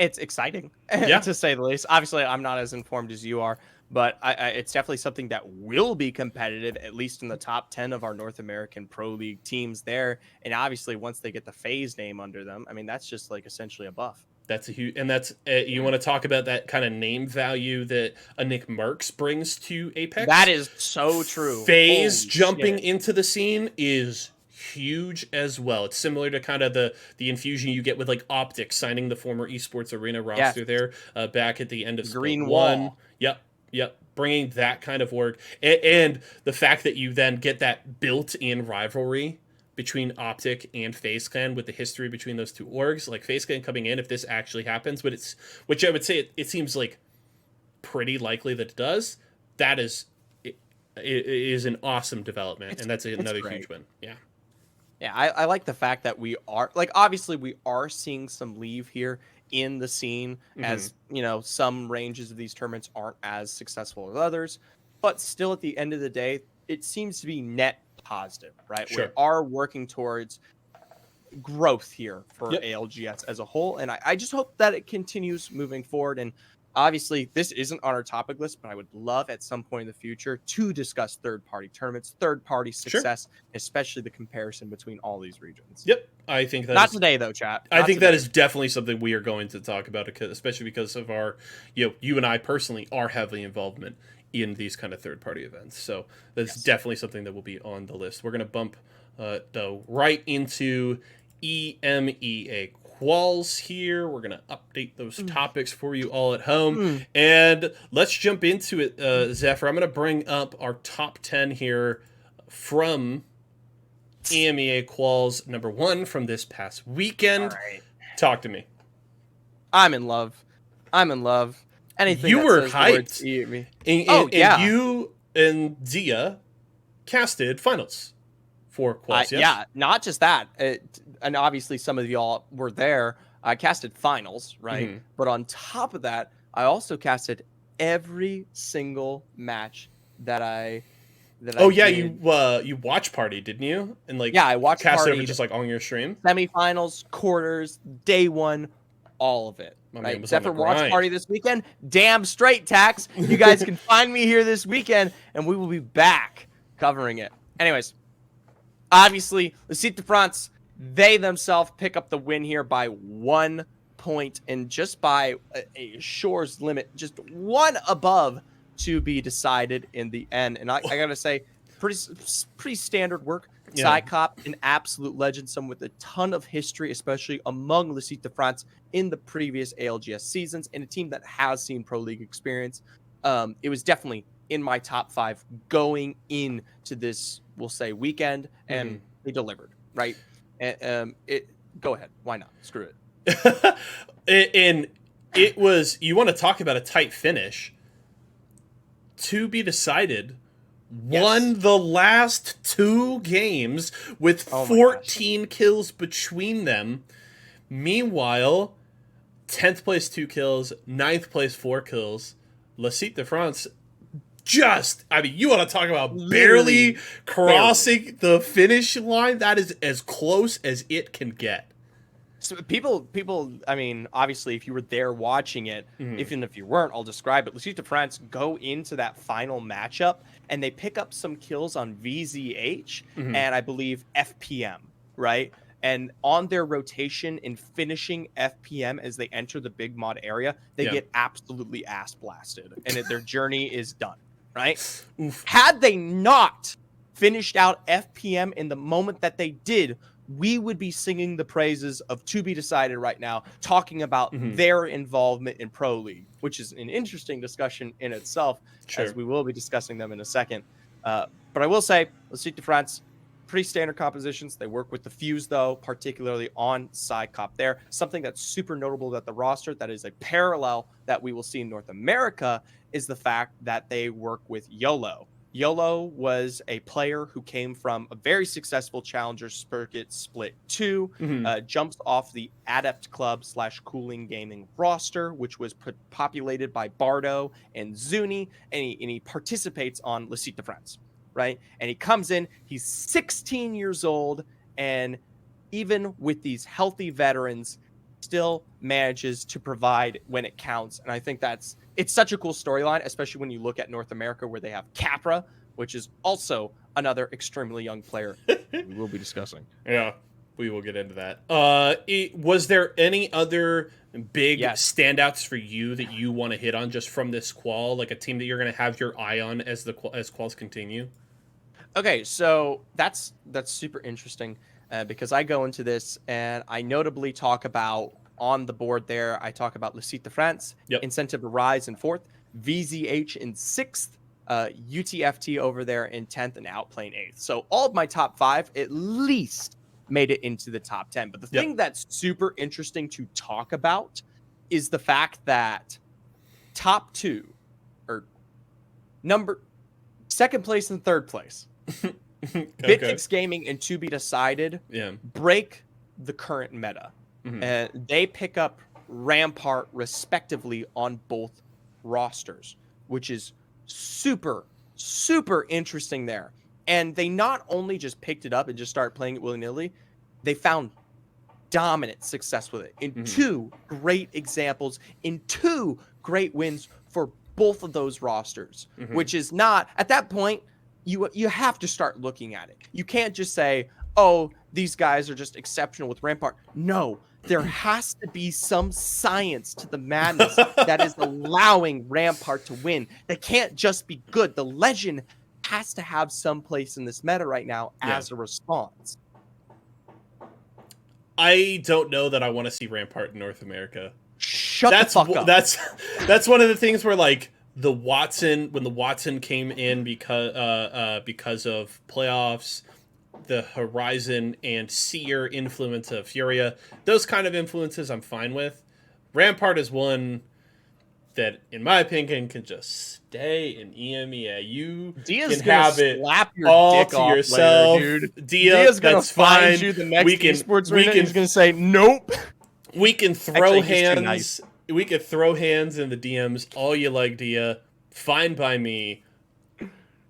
it's exciting, to say the least. Obviously, I'm not as informed as you are, but it's definitely something that will be competitive, at least in the top 10 of our North American Pro League teams there. And obviously, once they get the FaZe name under them, I mean, that's just like essentially a buff. That's a huge, and that's you want to talk about that kind of name value that a Nick Merckx brings to Apex. That is so true. FaZe jumping into the scene is huge as well. It's similar to kind of the infusion you get with like Optic signing the former Esports Arena roster there back at the end of Green Wall. Wall. Yep. Bringing that kind of work, and the fact that you then get that built-in rivalry between Optic and FaZe Clan with the history between those two orgs, like FaZe Clan coming in if this actually happens, but which I would say it seems like pretty likely that it does. That is it is an awesome development, and that's another huge win. Yeah, I like the fact that we are, like, obviously we are seeing some leave here in the scene, as, you know, some ranges of these tournaments aren't as successful as others, but still at the end of the day, it seems to be net positive, right? Sure. We are working towards growth here for ALGS as a whole, and I just hope that it continues moving forward. And obviously, this isn't on our topic list, but I would love at some point in the future to discuss third-party tournaments, third-party success, especially the comparison between all these regions. Yep, I think that not today though, chat. I think that is definitely something we are going to talk about, especially because of our, you and I personally are heavily involvement in these kind of third-party events. So that's definitely something that will be on the list. We're going to bump though right into EMEA quals here. We're going to update those topics for you all at home. And let's jump into it, Zephyr. I'm going to bring up our top 10 here from EMEA quals number 1 from this past weekend. Right. Talk to me. I'm in love. Anything you that were says hyped. And you and Zia casted finals for quals. Yeah, not just that. And obviously some of y'all were there. I casted finals, right? But on top of that, I also casted every single match that I you watch party, didn't you? And like I watched casted party, it just like on your stream. Semifinals, quarters, day 1, all of it. Right? Zephyr watch party this weekend. Damn straight, Tax. You guys can find me here this weekend, and we will be back covering it. Anyways, obviously, the Seat de France, they themselves pick up the win here by 1 point, and just by a Shore's limit, just 1 above to be decided in the end. And I gotta say, pretty standard work. Psycop, an absolute legend, someone with a ton of history, especially among Le Seat de France in the previous ALGS seasons, and a team that has seen Pro League experience. It was definitely in my top 5 going into this, we'll say, weekend, and they delivered, right? And go ahead. Why not? Screw it. And it was, you want to talk about a tight finish, to be decided. Won the last 2 games with 14 kills between them. Meanwhile, 10th place 2 kills, 9th place 4 kills. Le Seat de France you want to talk about barely crossing the finish line? That is as close as it can get. So people, I mean, obviously, if you were there watching it, even if you weren't, I'll describe it. Lucius de France go into that final matchup, and they pick up some kills on VZH and I believe FPM, right? And on their rotation in finishing FPM as they enter the big mod area, they get absolutely ass blasted, and their journey is done, right? Oof. Had they not finished out FPM in the moment that they did, we would be singing the praises of To Be Decided right now, talking about their involvement in Pro League, which is an interesting discussion in itself, as we will be discussing them in a second. But I will say, Lucius de France, pretty standard compositions. They work with the Fuse, though, particularly on side cop there. Something that's super notable about the roster that is a parallel that we will see in North America is the fact that they work with YOLO. YOLO was a player who came from a very successful Challenger Circuit Split 2, jumps off the Adept Club / Cooling Gaming roster, which was populated by Bardo and Zuni, and he participates on Lucius de France, right? And he comes in, he's 16 years old, and even with these healthy veterans, still manages to provide when it counts. And I think it's such a cool storyline, especially when you look at North America, where they have Caprah, which is also another extremely young player we will be discussing. Yeah, we will get into that. Was there any other big standouts for you that you want to hit on just from this qual, like a team that you're going to have your eye on as quals continue? Okay, so that's super interesting because I go into this and I notably talk about on the board there. I talk about Lucius de France, Incentive to Rise in 4th, VZH in 6th, UTFT over there in 10th, and Outplane 8th. So all of my top 5 at least made it into the top 10. But the thing that's super interesting to talk about is the fact that top 2 or second place and third place, Bitfix Gaming and To Be Decided break the current meta. And they pick up Rampart respectively on both rosters, which is super, super interesting there. And they not only just picked it up and just started playing it willy-nilly, they found dominant success with it in 2 great examples, in 2 great wins for both of those rosters, which is not, at that point, you have to start looking at it. You can't just say, oh, these guys are just exceptional with Rampart. No, there has to be some science to the madness that is allowing Rampart to win. They can't just be good. The legend has to have some place in this meta right now as a response. I don't know that I want to see Rampart in North America. Shut the fuck up. That's one of the things where, like, when the Watson came in because of playoffs, the Horizon and Seer influence of Furia, those kind of influences I'm fine with. Rampart is one that, in my opinion, can just stay in EMEA. You Dia's can have it your all dick to off yourself. later, dude. Dia's gonna find you the next Esports Arena. He's gonna say nope. We can throw hands. We could throw hands in the DMs all you like, Dia. Fine by me.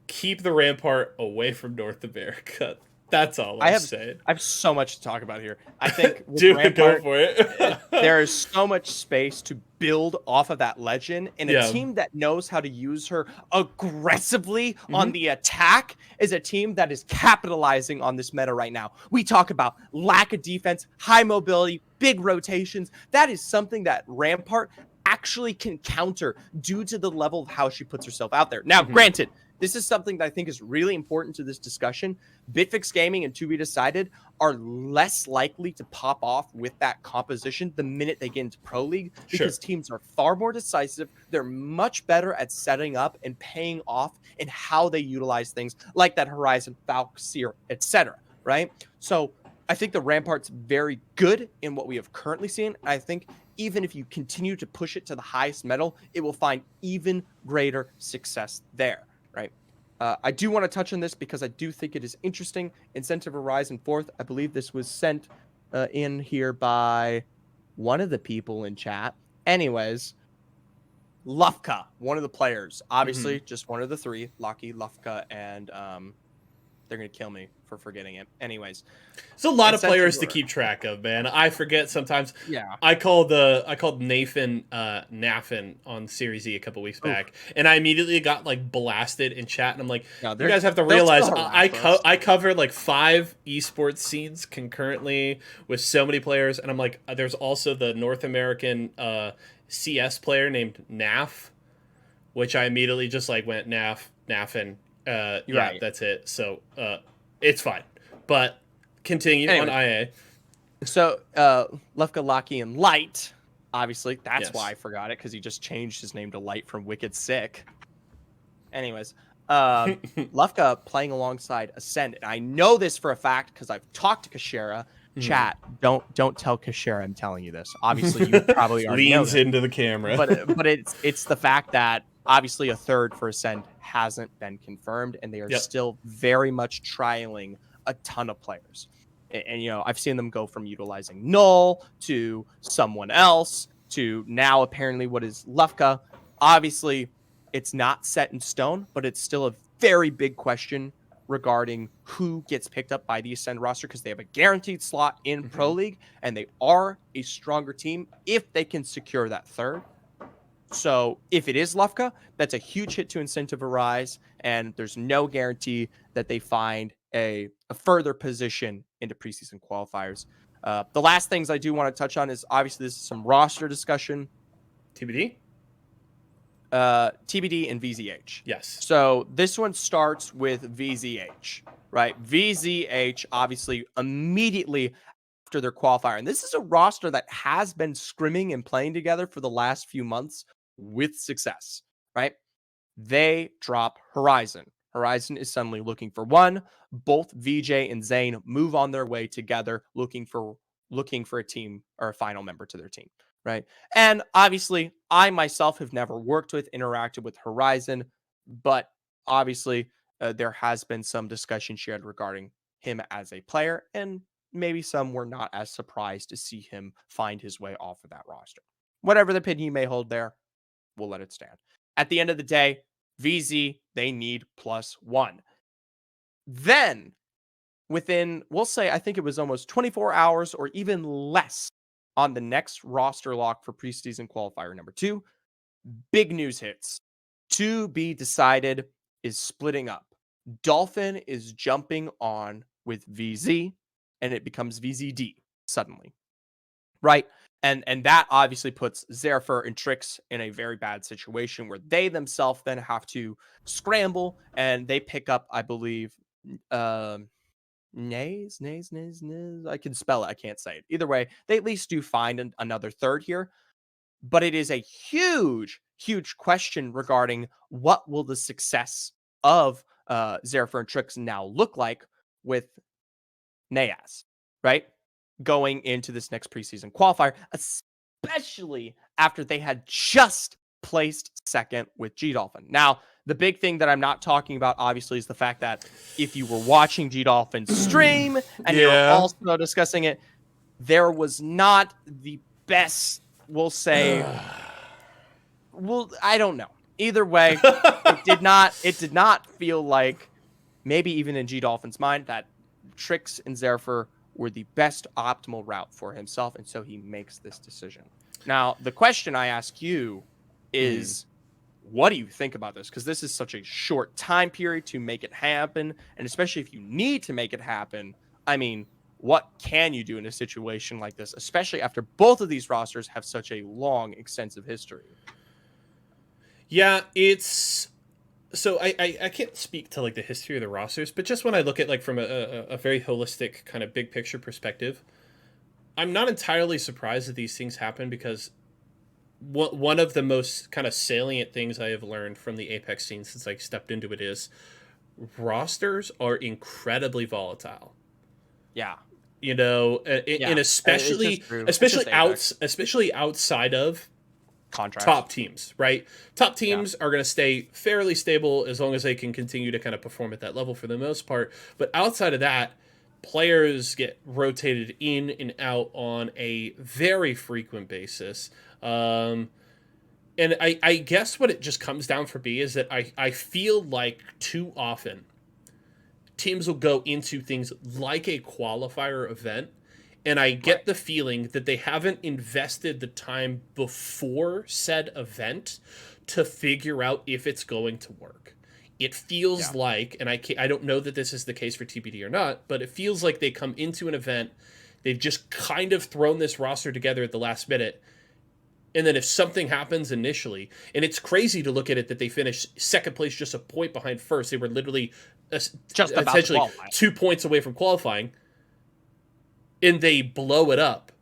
Keep the Rampart away from North America. That's all I'm saying. I have so much to talk about here. I think with Rampart, go for it. there is so much space to build off of that legend, and a team that knows how to use her aggressively on the attack is a team that is capitalizing on this meta right now. We talk about lack of defense, high mobility, big rotations. That is something that Rampart actually can counter due to the level of how she puts herself out there. Now, granted, this is something that I think is really important to this discussion. Bitfix Gaming and To Be Decided are less likely to pop off with that composition the minute they get into Pro League because teams are far more decisive. They're much better at setting up and paying off in how they utilize things like that Horizon, Falk, Seer, etc. Right? So I think the Rampart's very good in what we have currently seen. I think even if you continue to push it to the highest metal, it will find even greater success there. Right. I do want to touch on this because I do think it is interesting. Incentive to Rise in 4th. I believe this was sent in here by one of the people in chat. Anyways, Lufka, one of the players. Obviously, just one of the 3. Lucky, Lufka, and They're gonna kill me for forgetting it. Anyways, It's a lot of Incentive players to or- keep track of, man. I forget sometimes. yeah. I called Nathan Naffin on Series E a couple weeks Oof. back, and I immediately got like blasted in chat, and I'm like, No, you guys have to they'll realize still harass us. I cover like 5 esports scenes concurrently with so many players, and I'm like, there's also the North American CS player named Naf, which I immediately just like went Naffin. You're Yeah, right. that's it. So it's fine, but continue on Anyway, IA. so Lefka Laki and Light, obviously, that's Yes. why I forgot it, because he just changed his name to Light from Wicked Sick. Anyways, Lefka playing alongside Ascend. And I know this for a fact because I've talked to Kashera. Chat, don't tell Kashera I'm telling you this. Obviously, you probably already know Leans this. into the camera. but it's the fact that obviously a third for Ascend hasn't been confirmed, and they are still very much trialing a ton of players. And you know, I've seen them go from utilizing Null to someone else to now apparently what is Lefka. Obviously, it's not set in stone, but it's still a very big question regarding who gets picked up by the Ascend roster, because they have a guaranteed slot in Pro League, and they are a stronger team if they can secure that third. So if it is Lefka, that's a huge hit to Incentive Arise, and there's no guarantee that they find a further position into preseason qualifiers. The last things I do want to touch on is obviously this is some roster discussion. TBD? TBD and VZH. Yes. So this one starts with VZH, right? VZH obviously immediately after their qualifier. And this is a roster that has been scrimming and playing together for the last few months with success, right? They drop Horizon. Horizon is suddenly looking for one. Both VJ and Zane move on their way together, looking for a team or a final member to their team, right? And obviously, I myself have never worked with, interacted with Horizon, but obviously there has been some discussion shared regarding him as a player, and maybe some were not as surprised to see him find his way off of that roster. Whatever the opinion you may hold there, we'll let it stand. At the end of the day, VZ, they need +1. Then, within, we'll say, I think it was almost 24 hours or even less on the next roster lock for preseason qualifier number 2, big news hits. To be decided is splitting up. Dolphin is jumping on with VZ, and it becomes VZD suddenly, right? And that obviously puts Zephyr and Trix in a very bad situation where they themselves then have to scramble, and they pick up, I believe, Nays. I can spell it. I can't say it. Either way, they at least do find another third here. But it is a huge, huge question regarding what will the success of Zephyr and Trix now look like with Nayas, right? Going into this next preseason qualifier, especially after they had just placed second with G Dolphin. Now, the big thing that I'm not talking about, obviously, is the fact that if you were watching G Dolphin's stream and you were also discussing it, there was not the best, we'll say, well, I don't know. Either way, it did not feel like, maybe even in G Dolphin's mind, that Trix and Zephyr were the best optimal route for himself, and so he makes this decision. Now, the question I ask you is, what do you think about this? Because this is such a short time period to make it happen, and especially if you need to make it happen, I mean, what can you do in a situation like this, especially after both of these rosters have such a long, extensive history? Yeah, it's... So I can't speak to like the history of the rosters, but just when I look at like from a very holistic kind of big picture perspective, I'm not entirely surprised that these things happen, because one of the most kind of salient things I have learned from the Apex scene since I stepped into it is rosters are incredibly volatile. Yeah. You know, and especially outside of contracts. Top teams, right? Top teams are going to stay fairly stable as long as they can continue to kind of perform at that level for the most part. But outside of that, players get rotated in and out on a very frequent basis. And I guess what it just comes down for me is that I feel like too often teams will go into things like a qualifier event, and I get the feeling that they haven't invested the time before said event to figure out if it's going to work. It feels like, and I don't know that this is the case for TBD or not, but it feels like they come into an event, they've just kind of thrown this roster together at the last minute, and then if something happens initially, and it's crazy to look at it that they finished second place just a point behind first. They were literally Just about essentially to qualify. 2 points away from qualifying, and they blow it up.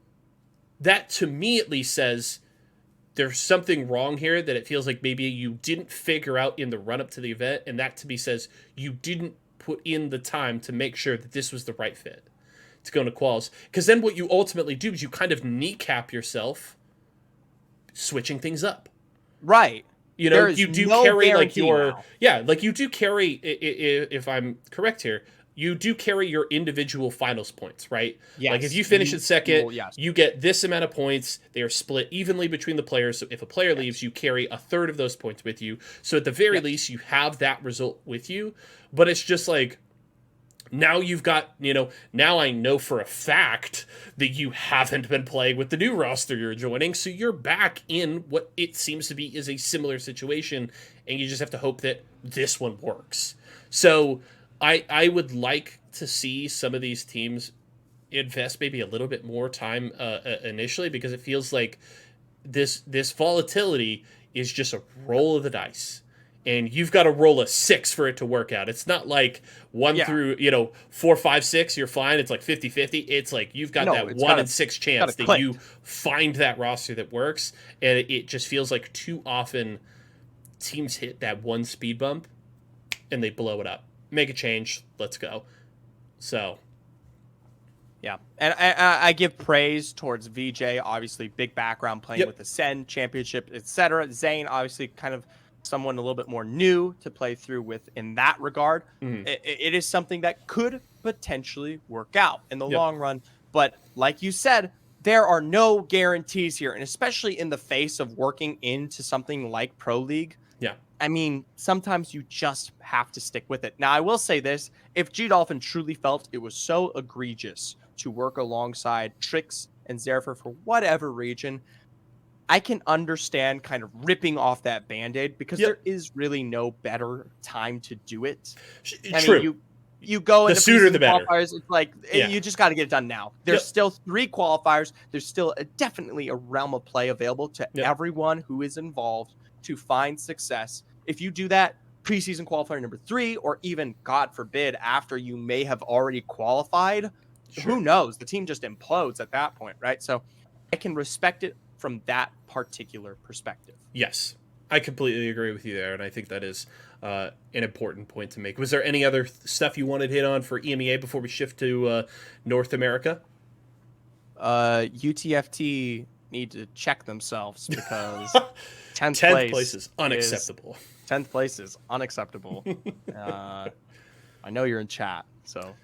That, to me at least, says there's something wrong here, that it feels like maybe you didn't figure out in the run-up to the event, and that, to me, says you didn't put in the time to make sure that this was the right fit to go into quals. Because then what you ultimately do is you kind of kneecap yourself switching things up. Right. You know, you do carry like your now. like you do carry, if I'm correct here, you do carry your individual finals points, right? Yes. Like if you finish in second, yes. you get this amount of points. They are split evenly between the players. So if a player leaves, you carry a third of those points with you. So at the very least, you have that result with you. But it's just like, now you've got, now I know for a fact that you haven't been playing with the new roster you're joining, so you're back in what it seems to be is a similar situation, and you just have to hope that this one works. So I would like to see some of these teams invest maybe a little bit more time initially, because it feels like this volatility is just a roll of the dice. And you've got to roll a 6 for it to work out. It's not like 1 through, 4, 5, 6, you're fine. It's like 50-50. It's like you've got that 1 in 6 chance that you find that roster that works. And it just feels like too often teams hit that one speed bump and they blow it up. Make a change. Let's go. So. Yeah. And I give praise towards VJ, obviously big background playing with the Sen Championship, etc. Zane, obviously kind of someone a little bit more new to play through with in that regard. It is something that could potentially work out in the long run. But like you said, there are no guarantees here. And especially in the face of working into something like Pro League. Yeah. I mean, sometimes you just have to stick with it. Now, I will say this. If G-Dolphin truly felt it was so egregious to work alongside Trix and Zephyr for whatever region, I can understand kind of ripping off that Band-Aid, because there is really no better time to do it. True. Mean, you go into the sooner the better. Qualifiers, it's like you just got to get it done now. There's still 3 qualifiers. There's still definitely a realm of play available to everyone who is involved to find success. If you do that preseason qualifier number 3, or even, God forbid, after you may have already qualified, who knows? The team just implodes at that point, right? So I can respect it from that particular perspective. Yes, I completely agree with you there, and I think that is an important point to make. Was there any other stuff you wanted to hit on for EMEA before we shift to North America? UTFT need to check themselves, because 10th place is unacceptable. 10th place is unacceptable. I know you're in chat, so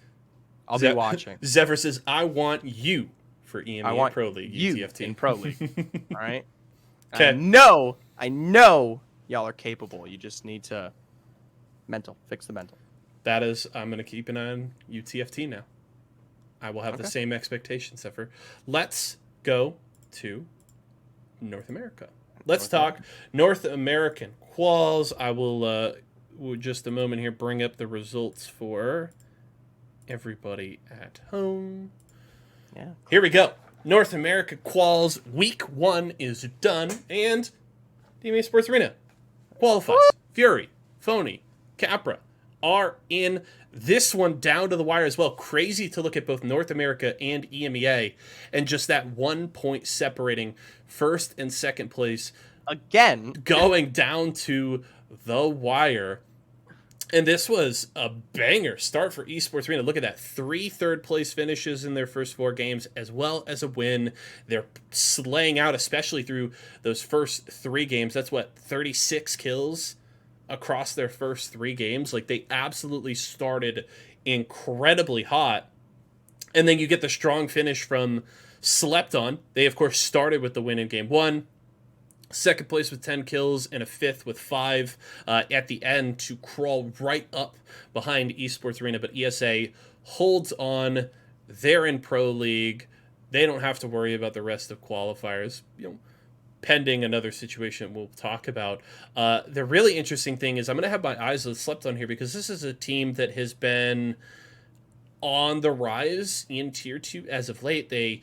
I'll be watching. Zephyr says, I want you for EMEA I want Pro League, you UTFT. in Pro League. All right? Okay. I know y'all are capable. You just need to fix the mental. That is, I'm going to keep an eye on UTFT now. I will have the same expectations, Zephyr. Let's go to North America. Let's talk North American quals. I will, just a moment here, bring up the results for everybody at home. Yeah. Here we go. North America quals. Week 1 is done, and the Esports Arena qualifies. Fury, Phony, Caprah are in this one down to the wire as well. Crazy to look at both North America and EMEA, and just that 1 point separating first and second place. Again. Going down to the wire. And this was a banger start for Esports Arena. Look at that. 3 third-place finishes in their first 4 games, as well as a win. They're slaying out, especially through those first 3 games. That's, 36 kills across their first 3 games? Like, they absolutely started incredibly hot. And then you get the strong finish from Slept On. They, of course, started with the win in Game 1. second place with 10 kills, and a fifth with 5 at the end to crawl right up behind Esports Arena. But ESA holds on. They're in Pro League. They don't have to worry about the rest of qualifiers, pending another situation we'll talk about. The really interesting thing is I'm going to have my eyes slept on here because this is a team that has been on the rise in Tier 2 as of late. They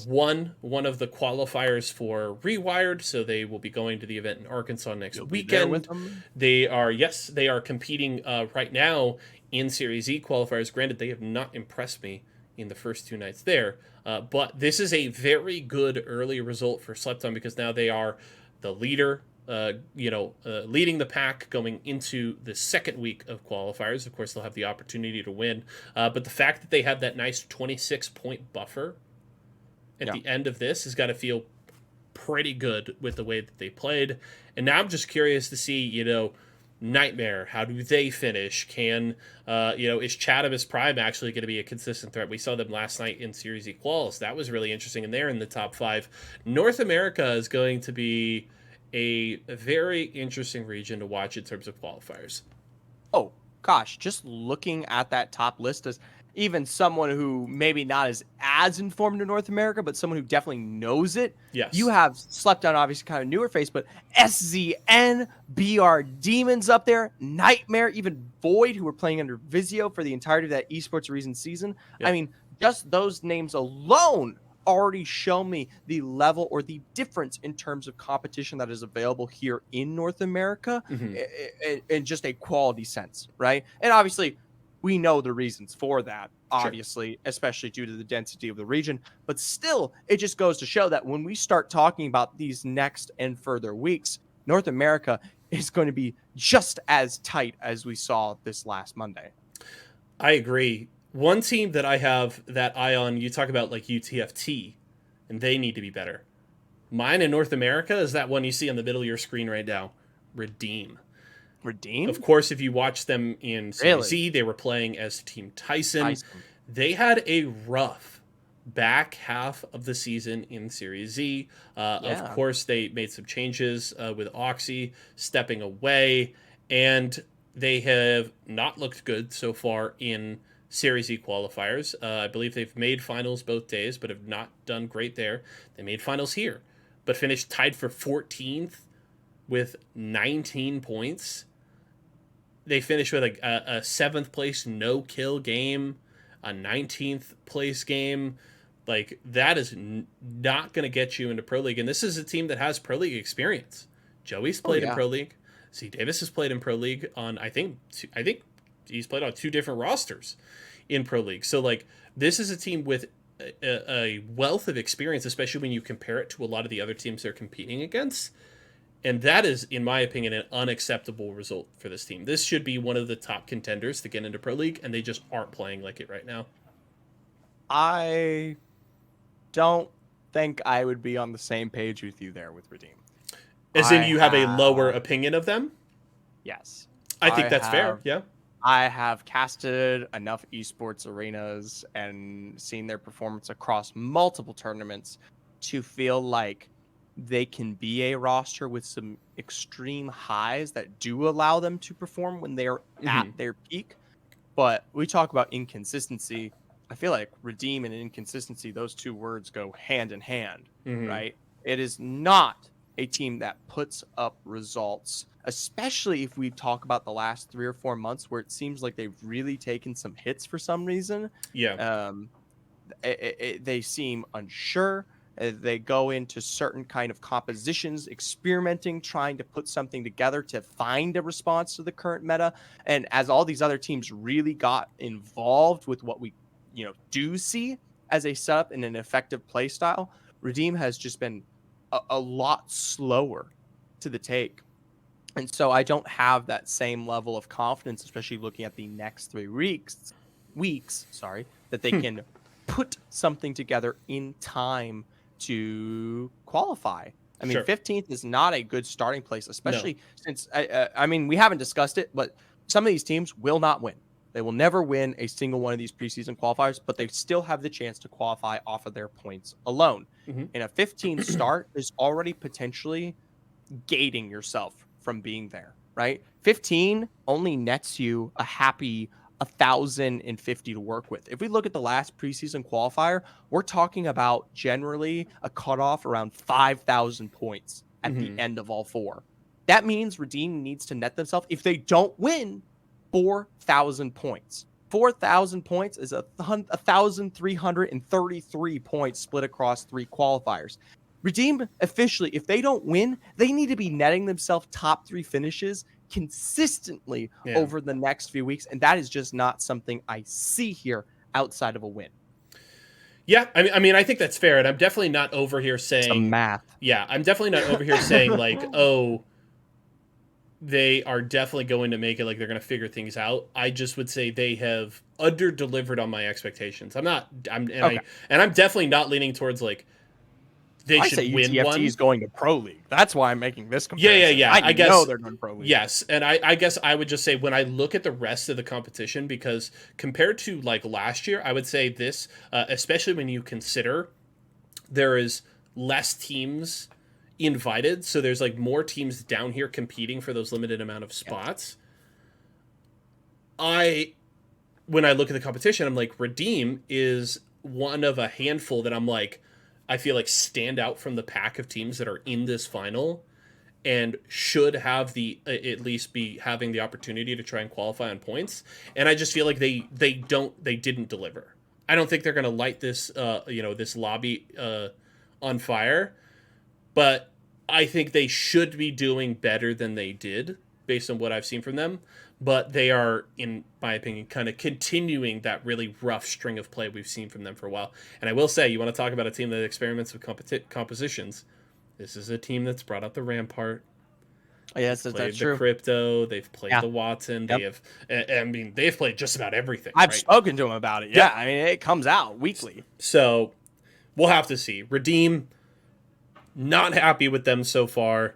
won one of the qualifiers for Rewired, so they will be going to the event in Arkansas next weekend. They are competing right now in Series E qualifiers. Granted, they have not impressed me in the first 2 nights there, but this is a very good early result for Slepton because now they are the leader, leading the pack going into the second week of qualifiers. Of course, they'll have the opportunity to win. But the fact that they have that nice 26-point buffer at the end of this has got to feel pretty good with the way that they played. And now I'm just curious to see, Nightmare, how do they finish? Is Chadamus Prime actually going to be a consistent threat? We saw them last night in Series E Quals. That was really interesting, and they're in the top 5. North America is going to be a very interesting region to watch in terms of qualifiers. Oh, gosh, just looking at that top list as even someone who maybe not as informed in North America, but someone who definitely knows it. Yes. You have Slept On, obviously kind of newer face, but SZN, BR Demons up there, Nightmare, even Void, who were playing under Vizio for the entirety of that Esports Arena season. Yep. I mean, just those names alone already show me the level or the difference in terms of competition that is available here in North America in just a quality sense, right? And obviously, we know the reasons for that, obviously, especially due to the density of the region. But still, it just goes to show that when we start talking about these next and further weeks, North America is going to be just as tight as we saw this last Monday. I agree. One team that I have that eye on, you talk about like UTFT, and they need to be better. Mine in North America is that one you see on the middle of your screen right now, Redeem. Redeem? Of course, if you watch them in Series Z, they were playing as Team Tyson. They had a rough back half of the season in Series Z. Of course, they made some changes with Oxy stepping away, and they have not looked good so far in Series E qualifiers. I believe they've made finals both days, but have not done great there. They made finals here, but finished tied for 14th with 19 points. They finished with a 7th place no-kill game, a 19th place game. Like, that is not going to get you into Pro League. And this is a team that has Pro League experience. Joey's played in Pro League. C. Davis has played in Pro League on, I think he's played on 2 different rosters in Pro League. So, like, this is a team with a wealth of experience, especially when you compare it to a lot of the other teams they're competing against. And that is, in my opinion, an unacceptable result for this team. This should be one of the top contenders to get into Pro League, and they just aren't playing like it right now. I don't think I would be on the same page with you there with Redeem. As in you have a lower opinion of them? Yes. I think that's fair, yeah. I have casted enough esports arenas and seen their performance across multiple tournaments to feel like they can be a roster with some extreme highs that do allow them to perform when they're at their peak. But we talk about inconsistency. I feel like Redeem and inconsistency, those 2 words go hand in hand, right? It is not a team that puts up results, especially if we talk about the last 3 or 4 months where it seems like they've really taken some hits for some reason. Yeah. They seem unsure. They go into certain kind of compositions, experimenting, trying to put something together to find a response to the current meta. And as all these other teams really got involved with what we, do see as a setup and an effective play style, Redeem has just been a lot slower to the take. And so I don't have that same level of confidence, especially looking at the next 3 weeks, that they can put something together in time to qualify. I mean, 15th is not a good starting place, especially since, we haven't discussed it, but some of these teams will not win. They will never win a single one of these preseason qualifiers, but they still have the chance to qualify off of their points alone. And a 15th start is already potentially gating yourself from being there, right? 15 only nets you a happy 1,050 to work with. If we look at the last preseason qualifier, we're talking about generally a cutoff around 5,000 points at the end of all four. That means Redeem needs to net themselves, if they don't win, 4,000 points. 4,000 points is 1,333 points split across 3 qualifiers. Redeem officially, if they don't win, they need to be netting themselves top 3 finishes consistently over the next few weeks, and that is just not something I see here outside of a win. Yeah, I mean, I think that's fair, and I'm definitely not over here saying some math. Yeah, I'm definitely not over here saying like, oh, they are definitely going to make it, like they're going to figure things out. I just would say they have under-delivered on my expectations. I'm definitely not leaning towards like they should win UTFT one. is going to Pro League. That's why I'm making this comparison. Yeah. I guess know they're going Pro League. Yes, and I guess I would just say when I look at the rest of the competition, because compared to like last year, I would say this, especially when you consider there is less teams invited, so there's like more teams down here competing for those limited amount of spots. When I look at the competition, I'm like, Redeem is one of a handful that I'm like, I feel like stand out from the pack of teams that are in this final and should have at least be having the opportunity to try and qualify on points. And I just feel like they didn't deliver. I don't think they're going to light this this lobby on fire, but I think they should be doing better than they did based on what I've seen from them. But they are, in my opinion, kind of continuing that really rough string of play we've seen from them for a while. And I will say, you want to talk about a team that experiments with compositions. This is a team that's brought out the Rampart. Yes, that's true. The Crypto. They've played the Watson. Yep. They've played just about everything. I've spoken to them about it. Yeah, I mean, it comes out weekly. So we'll have to see. Redeem, not happy with them so far.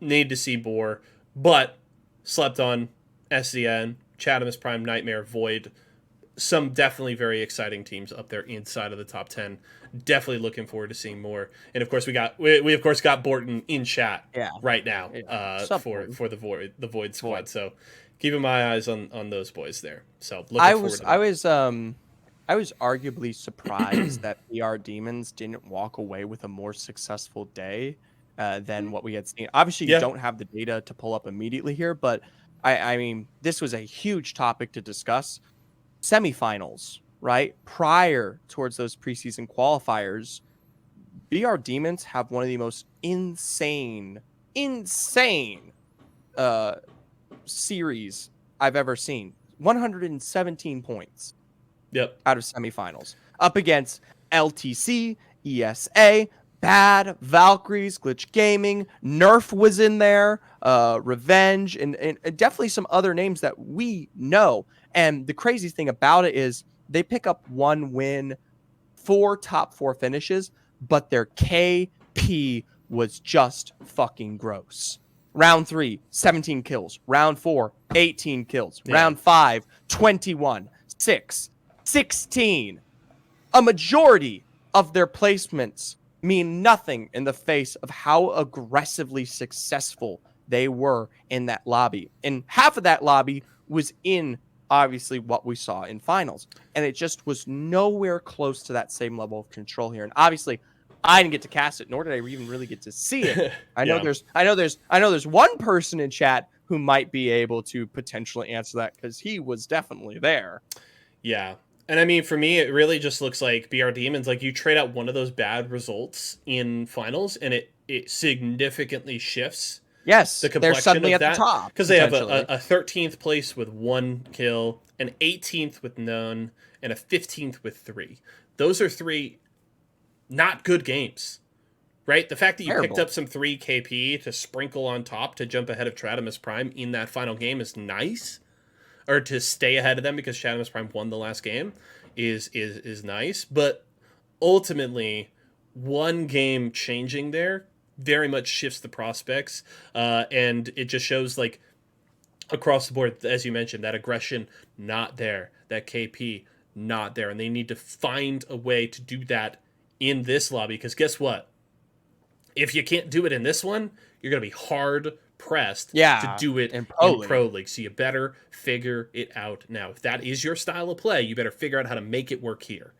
Need to see more. But slept on. SDN, Chatamus Prime, Nightmare, Void, some definitely very exciting teams up there inside of the top 10. Definitely looking forward to seeing more. And of course we of course got Borton in chat right now for the Void squad. So keeping my eyes on those boys there. So I was arguably surprised that BR Demons didn't walk away with a more successful day than what we had seen. Obviously you don't have the data to pull up immediately here, but I mean, this was a huge topic to discuss. Semifinals, right? Prior towards those preseason qualifiers, BR Demons have one of the most insane series I've ever seen. 117 points. Yep. Out of semifinals. Up against LTC, ESA, Bad, Valkyries, Glitch Gaming, Nerf was in there, Revenge, and definitely some other names that we know. And the crazy thing about it is they pick up 1 win, 4 top 4 finishes, but their KP was just fucking gross. Round 3, 17 kills. Round 4, 18 kills. Yeah. Round 5, 21. 6, 16. A majority of their placements mean nothing in the face of how aggressively successful they were in that lobby. And half of that lobby was in, obviously, what we saw in finals. And it just was nowhere close to that same level of control here. And obviously, I didn't get to cast it, nor did I even really get to see it. I know there's one person in chat who might be able to potentially answer that because he was definitely there. Yeah. And I mean, for me, it really just looks like BR Demons, like you trade out one of those bad results in finals and it significantly shifts the complexion of that. Because they have a 13th place with 1 kill, an 18th with none, and a 15th with 3. Those are 3 not good games, right? The fact that you picked up some 3 KP to sprinkle on top to jump ahead of Chatamus Prime in that final game is nice. Or to stay ahead of them because Chatamus Prime won the last game is nice. But ultimately, 1 game changing there very much shifts the prospects. And it just shows, like, across the board, as you mentioned, that aggression not there. That KP not there. And they need to find a way to do that in this lobby. Because guess what? If you can't do it in this one, you're going to be hard pressed to Yeah, do it in in Pro Pro League. League. So you better figure it out now. If that is your style of play, you better figure out how to make it work here.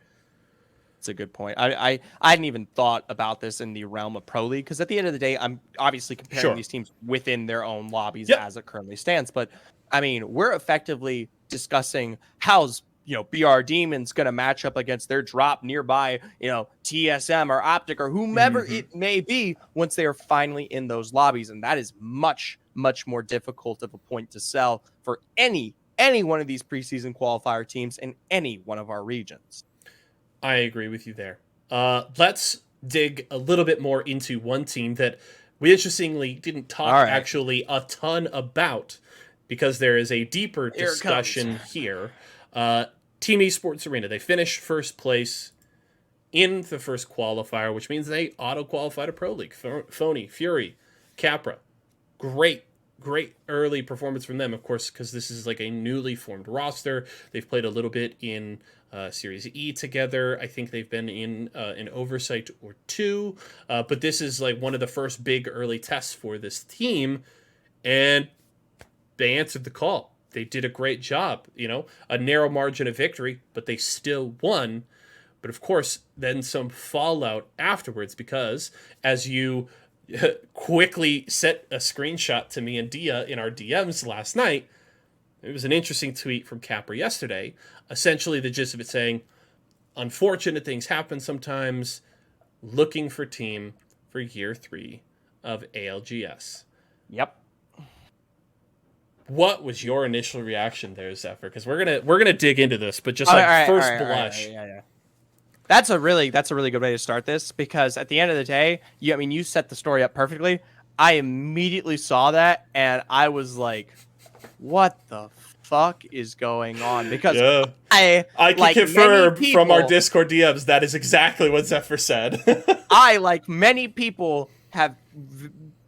It's a good point. I hadn't even thought about this in the realm of Pro League, because at the end of the day, I'm obviously comparing Sure. these teams within their own lobbies Yep. as it currently stands. But I mean, we're effectively discussing how's BR Demons going to match up against their drop nearby, TSM or Optic or whomever it may be once they are finally in those lobbies, and that is much more difficult of a point to sell for any one of these preseason qualifier teams in any one of our regions. I agree with you there. Let's dig a little bit more into one team that we interestingly didn't talk actually a ton about, because there is a deeper discussion here. Team Esports Arena, they finished first place in the first qualifier, which means they auto-qualified to Pro League. Phony, Fury, Caprah. Great early performance from them, of course, because this is like a newly formed roster. They've played a little bit in Series E together. I think they've been in an oversight or two, but this is like one of the first big early tests for this team, and they answered the call. They did a great job, a narrow margin of victory, but they still won. But of course, then some fallout afterwards, because as you quickly sent a screenshot to me and Dia in our DMs last night, it was an interesting tweet from Caprah yesterday, essentially the gist of it saying, unfortunate things happen sometimes, looking for team for year 3 of ALGS. Yep. What was your initial reaction there, Zephyr? Because we're gonna dig into this, but just first blush. Yeah. That's a really good way to start this, because at the end of the day, you set the story up perfectly. I immediately saw that and I was like, what the fuck is going on? Because I can confirm from our Discord DMs that is exactly what Zephyr said. I, like many people, have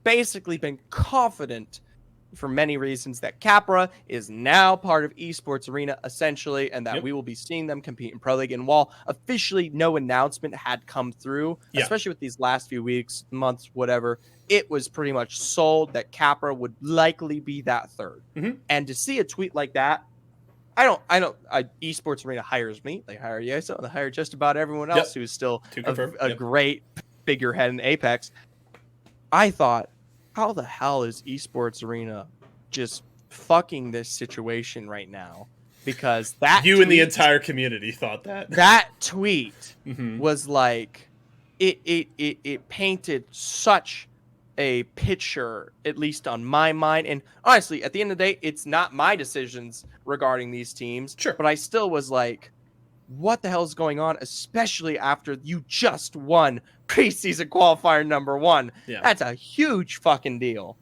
basically been confident for many reasons that Caprah is now part of Esports Arena, essentially, and that we will be seeing them compete in Pro League. And while officially no announcement had come through, especially with these last few weeks, months, whatever, it was pretty much sold that Caprah would likely be that third. And to see a tweet like that, Esports Arena hires me. They hire Y4SO. They hire just about everyone else who's still a great figurehead in Apex. I thought, how the hell is Esports Arena just fucking this situation right now? Because that and the entire community thought that tweet was like, it painted such a picture, at least on my mind. And honestly, at the end of the day, it's not my decisions regarding these teams. Sure. But I still was like, what the hell is going on? Especially after you just won preseason qualifier number 1. Yeah. That's a huge fucking deal.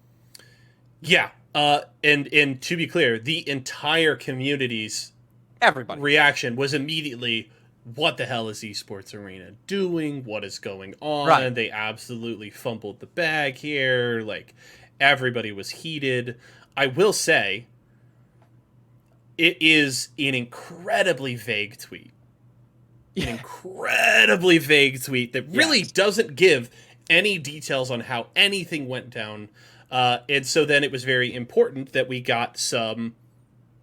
Yeah. And to be clear, the entire community's reaction was immediately, what the hell is Esports Arena doing? What is going on? Right. They absolutely fumbled the bag here. Like, everybody was heated. I will say, it is an incredibly vague tweet. An incredibly vague tweet that really doesn't give any details on how anything went down. And so then it was very important that we got some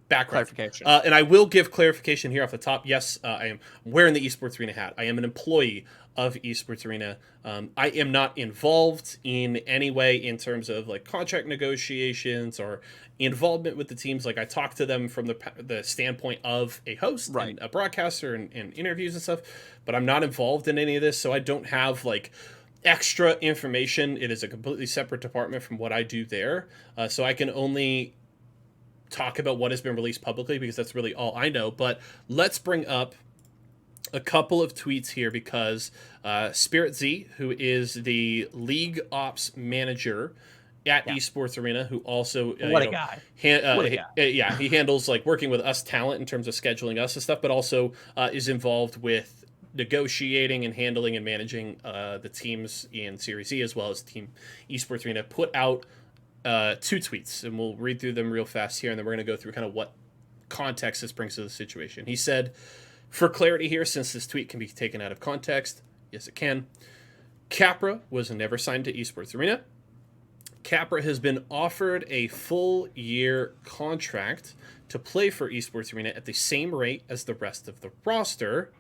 background. Clarification. And I will give clarification here off the top. Yes, I am wearing the Esports Arena hat. I am an employee of Esports Arena. I am not involved in any way in terms of like contract negotiations or involvement with the teams. Like, I talk to them from the standpoint of a host and a broadcaster and interviews and stuff, but I'm not involved in any of this, so I don't have like extra information. It is a completely separate department from what I do there, so I can only talk about what has been released publicly, because that's really all I know. But let's bring up a couple of tweets here, because Spirit Z, who is the League Ops manager at Esports Arena, who also what a guy. He handles like working with us talent in terms of scheduling us and stuff, but also is involved with negotiating and handling and managing the teams in Series E, as well as Team Esports Arena, put out 2 tweets, and we'll read through them real fast here, and then we're going to go through kind of what context this brings to the situation. He said, for clarity here, since this tweet can be taken out of context, yes it can, Caprah was never signed to Esports Arena. Caprah has been offered a full year contract to play for Esports Arena at the same rate as the rest of the roster.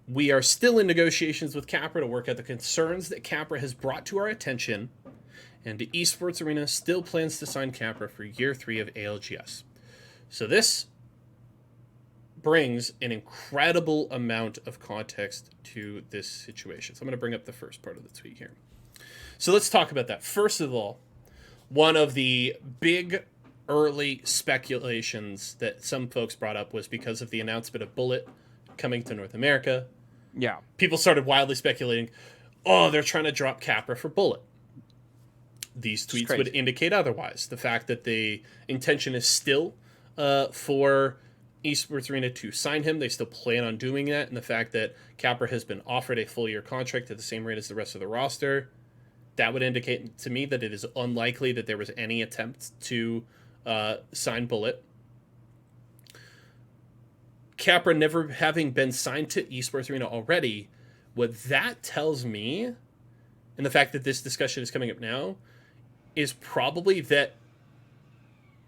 We are still in negotiations with Caprah to work out the concerns that Caprah has brought to our attention, and the Esports Arena still plans to sign Caprah for year 3 of ALGS. So this brings an incredible amount of context to this situation. So I'm going to bring up the first part of the tweet here. So let's talk about that. First of all, one of the big early speculations that some folks brought up was because of the announcement of Bullet coming to North America. Yeah. People started wildly speculating, oh, they're trying to drop Caprah for Bullet. These tweets would indicate otherwise. The fact that the intention is still for Esports Arena to sign him, they still plan on doing that, and the fact that Caprah has been offered a full year contract at the same rate as the rest of the roster, that would indicate to me that it is unlikely that there was any attempt to sign Bullet. Caprah never having been signed to Esports Arena already, what that tells me, and the fact that this discussion is coming up now, is probably that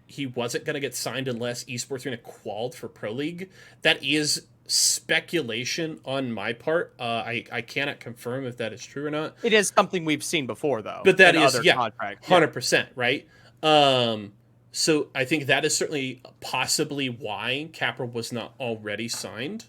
he wasn't going to get signed unless Esports Arena qualified for Pro League. That is speculation on my part. I cannot confirm if that is true or not. It is something we've seen before, though. But that is, 100%, right? So I think that is certainly possibly why Caprah was not already signed.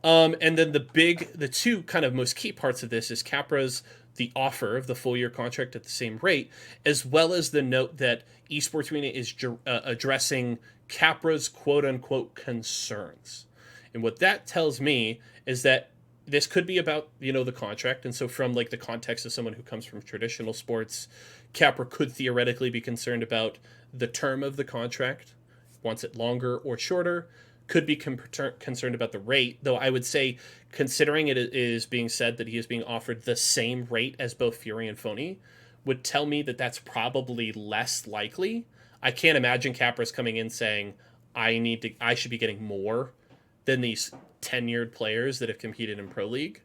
And then the two kind of most key parts of this is Caprah's the offer of the full year contract at the same rate, as well as the note that Esports Arena is addressing Caprah's quote unquote concerns. And what that tells me is that this could be about, the contract. And so from like the context of someone who comes from traditional sports, Caprah could theoretically be concerned about the term of the contract, wants it longer or shorter, could be concerned about the rate, though I would say, considering it is being said that he is being offered the same rate as both Fury and Phony, would tell me that that's probably less likely. I can't imagine Caprah's coming in saying, I should be getting more than these tenured players that have competed in Pro League.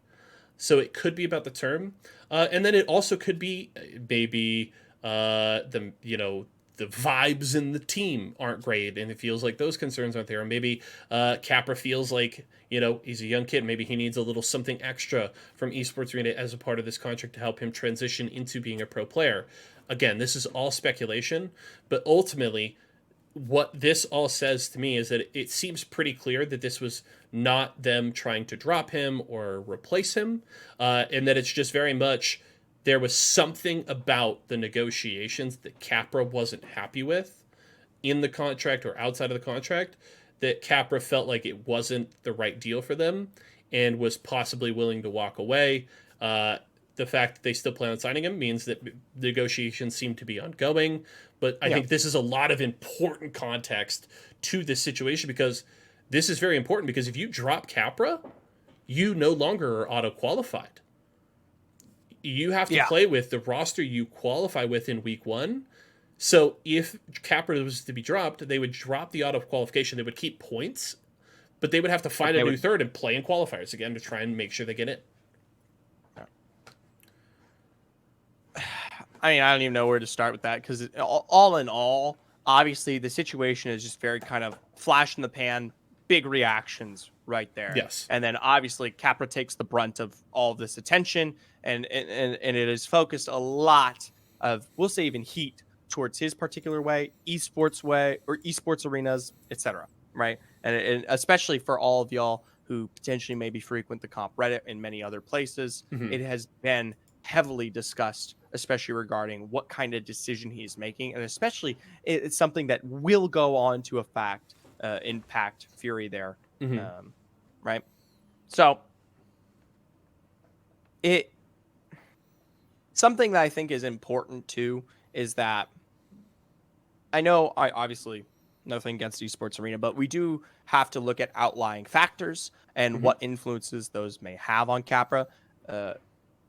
So it could be about the term. And then it also could be maybe the vibes in the team aren't great, and it feels like those concerns aren't there. Or maybe Caprah feels like, he's a young kid. Maybe he needs a little something extra from Esports Arena as a part of this contract to help him transition into being a pro player. Again, this is all speculation, but ultimately, what this all says to me is that it seems pretty clear that this was not them trying to drop him or replace him, and that it's just very much there was something about the negotiations that Caprah wasn't happy with in the contract or outside of the contract, that Caprah felt like it wasn't the right deal for them and was possibly willing to walk away. The fact that they still plan on signing him means that negotiations seem to be ongoing. But I think this is a lot of important context to this situation, because this is very important, because if you drop Caprah, you no longer are auto-qualified. You have to play with the roster you qualify with in week 1. So if Caprah was to be dropped, they would drop the auto qualification. They would keep points, but they would have to find a new third and play in qualifiers again to try and make sure they get in. I mean, I don't even know where to start with that, because all in all, obviously the situation is just very kind of flash in the pan, big reactions right there. Yes. And then obviously Caprah takes the brunt of all of this attention, and it is focused a lot of, we'll say, even heat towards his particular way, esports way, or esports arenas, etc. Right? And especially for all of y'all who potentially maybe frequent the comp Reddit and many other places, it has been heavily discussed, especially regarding what kind of decision he's making, and especially it's something that will go on to impact Fury there, right? So something that I think is important too is that I know obviously nothing against Esports Arena, but we do have to look at outlying factors and what influences those may have on Caprah.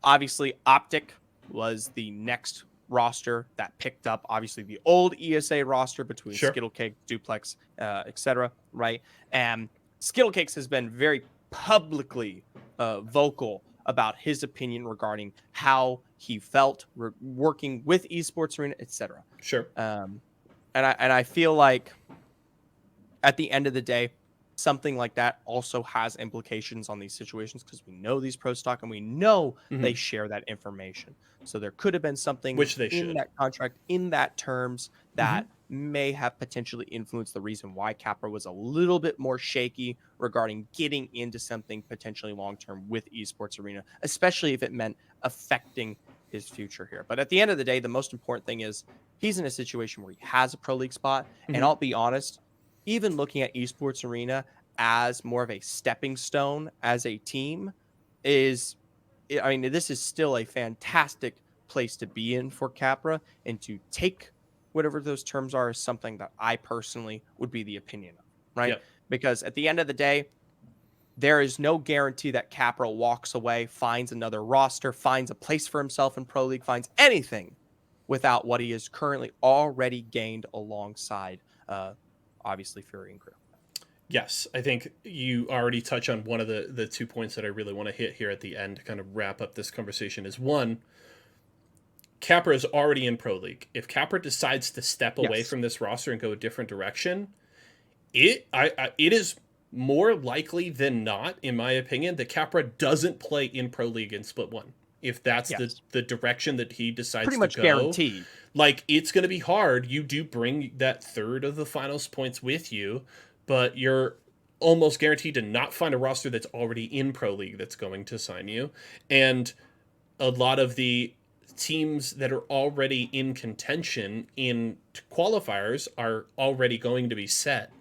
Obviously, Optic was the next roster that picked up, obviously, the old ESA roster between Skittlecake, Duplex, etc. Right? And Skittlecakes has been very publicly vocal about his opinion regarding how he felt working with Esports Arena, etc. Sure. And I feel like at the end of the day, something like that also has implications on these situations because we know these pro stock and we know they share that information. So there could have been something Which they in should. that contract, in that terms that may have potentially influenced the reason why Caprah was a little bit more shaky regarding getting into something potentially long-term with Esports Arena, especially if it meant affecting his future here. But at the end of the day, the most important thing is he's in a situation where he has a pro league spot. And I'll be honest, even looking at Esports Arena as more of a stepping stone as a team is, I mean, this is still a fantastic place to be in for Caprah, and to take whatever those terms are is something that I personally would be the opinion of, right? Yep. Because at the end of the day, there is no guarantee that Caprah walks away, finds another roster, finds a place for himself in Pro League, finds anything without what he has currently already gained alongside obviously Fury and Crew. Yes, I think you already touch on one of the 2 points that I really want to hit here at the end to kind of wrap up this conversation is one, Caprah is already in Pro League. If Caprah decides to step away from this roster and go a different direction, it is more likely than not, in my opinion, that Caprah doesn't play in Pro League in Split 1. If that's the direction that he decides pretty much to go. Guaranteed. Like, it's going to be hard. You do bring that third of the finals points with you, but you're almost guaranteed to not find a roster that's already in Pro League that's going to sign you. And a lot of the teams that are already in contention in qualifiers are already going to be set,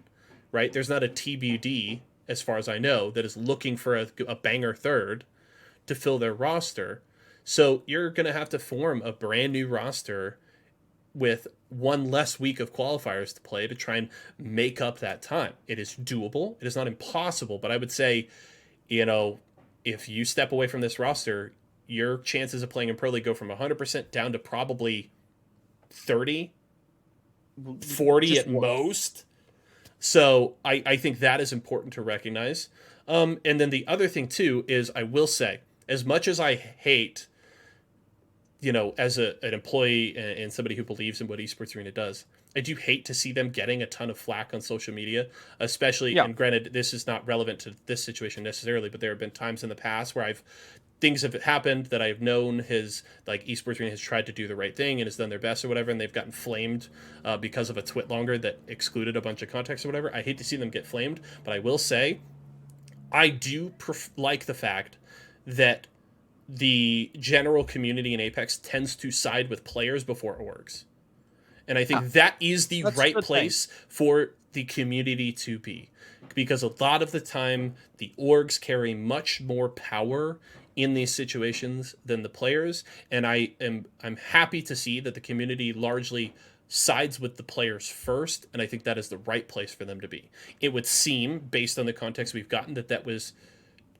right? There's not a TBD, as far as I know, that is looking for a banger third to fill their roster. So you're going to have to form a brand new roster with one less week of qualifiers to play to try and make up that time. It is doable. It is not impossible, but I would say, if you step away from this roster, your chances of playing in Pro League go from 100% down to probably 30, 40 at most. So I think that is important to recognize. And then the other thing, too, is I will say, as much as I hate as an employee and somebody who believes in what Esports Arena does, I do hate to see them getting a ton of flack on social media, especially, and granted, this is not relevant to this situation necessarily, but there have been times in the past where things have happened that I've known Esports Arena has tried to do the right thing and has done their best or whatever, and they've gotten flamed because of a twit longer that excluded a bunch of context or whatever. I hate to see them get flamed, but I will say, I do like the fact that the general community in Apex tends to side with players before orgs. And I think that is the right place for the community to be. Because a lot of the time, the orgs carry much more power in these situations than the players. And I'm happy to see that the community largely sides with the players first. And I think that is the right place for them to be. It would seem, based on the context we've gotten, that was,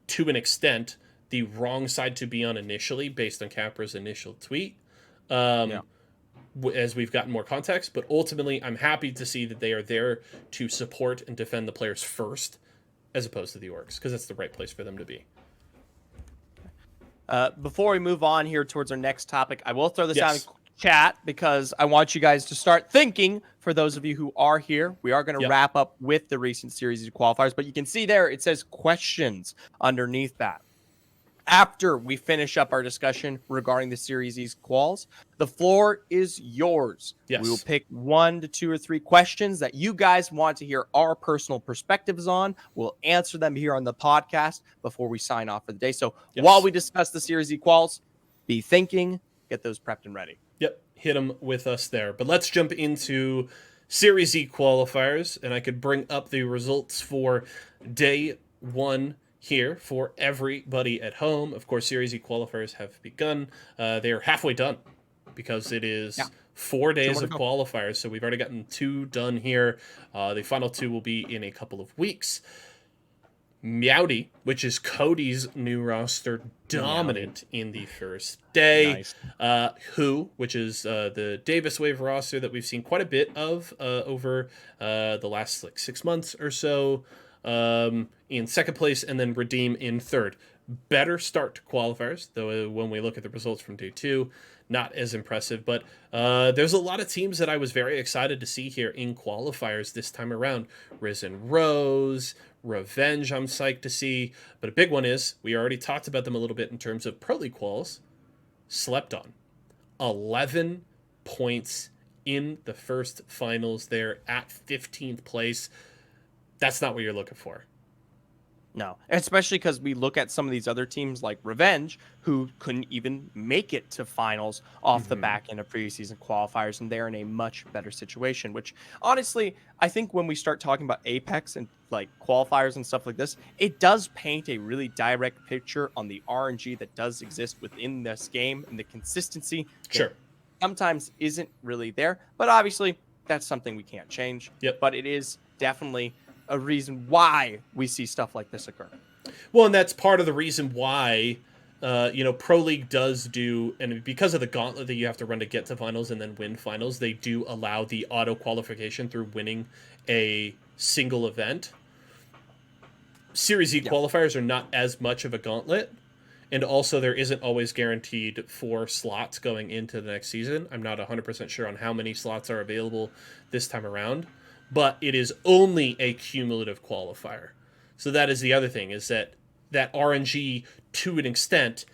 to an extent, the wrong side to be on initially based on Caprah's initial tweet as we've gotten more context. But ultimately, I'm happy to see that they are there to support and defend the players first as opposed to the orgs, because that's the right place for them to be. Before we move on here towards our next topic, I will throw this out in chat because I want you guys to start thinking. For those of you who are here, we are going to wrap up with the recent series of qualifiers, but you can see there it says questions underneath that. After we finish up our discussion regarding the Series E's quals, the floor is yours. Yes. We will pick 1 to 2 or 3 questions that you guys want to hear our personal perspectives on. We'll answer them here on the podcast before we sign off for the day. So while we discuss the Series E quals, be thinking, get those prepped and ready. Yep, hit them with us there. But let's jump into Series E qualifiers, and I could bring up the results for day 1 here for everybody at home. Of course, Series E qualifiers have begun. They are halfway done because it is 4 days of qualifiers. So we've already gotten 2 done here. The final 2 will be in a couple of weeks. Meowdy, which is Cody's new roster, dominant in the first day. Nice. Who, which is the Davis Wave roster that we've seen quite a bit of over the last 6 months or so. In second place, and then Redeem in third. Better start to qualifiers, though when we look at the results from day 2, not as impressive. But there's a lot of teams that I was very excited to see here in qualifiers this time around. Risen Rose, Revenge, I'm psyched to see. But a big one is, we already talked about them a little bit in terms of Pro League quals, Slept On. 11 points in the first finals there at 15th place. That's not what you're looking for. No, especially because we look at some of these other teams like Revenge, who couldn't even make it to finals off the back end of preseason qualifiers, and they're in a much better situation, which honestly, I think when we start talking about Apex and like qualifiers and stuff like this, it does paint a really direct picture on the RNG that does exist within this game and the consistency Sure. sometimes isn't really there, but obviously that's something we can't change. Yep. But it is definitely a reason why we see stuff like this occur. Well, and that's part of the reason why, Pro League does do, and because of the gauntlet that you have to run to get to finals and then win finals, they do allow the auto qualification through winning a single event. Series E qualifiers are not as much of a gauntlet, and also there isn't always guaranteed 4 slots going into the next season. I'm not 100% sure on how many slots are available this time around, but it is only a cumulative qualifier. So that is the other thing, is that RNG, to an extent,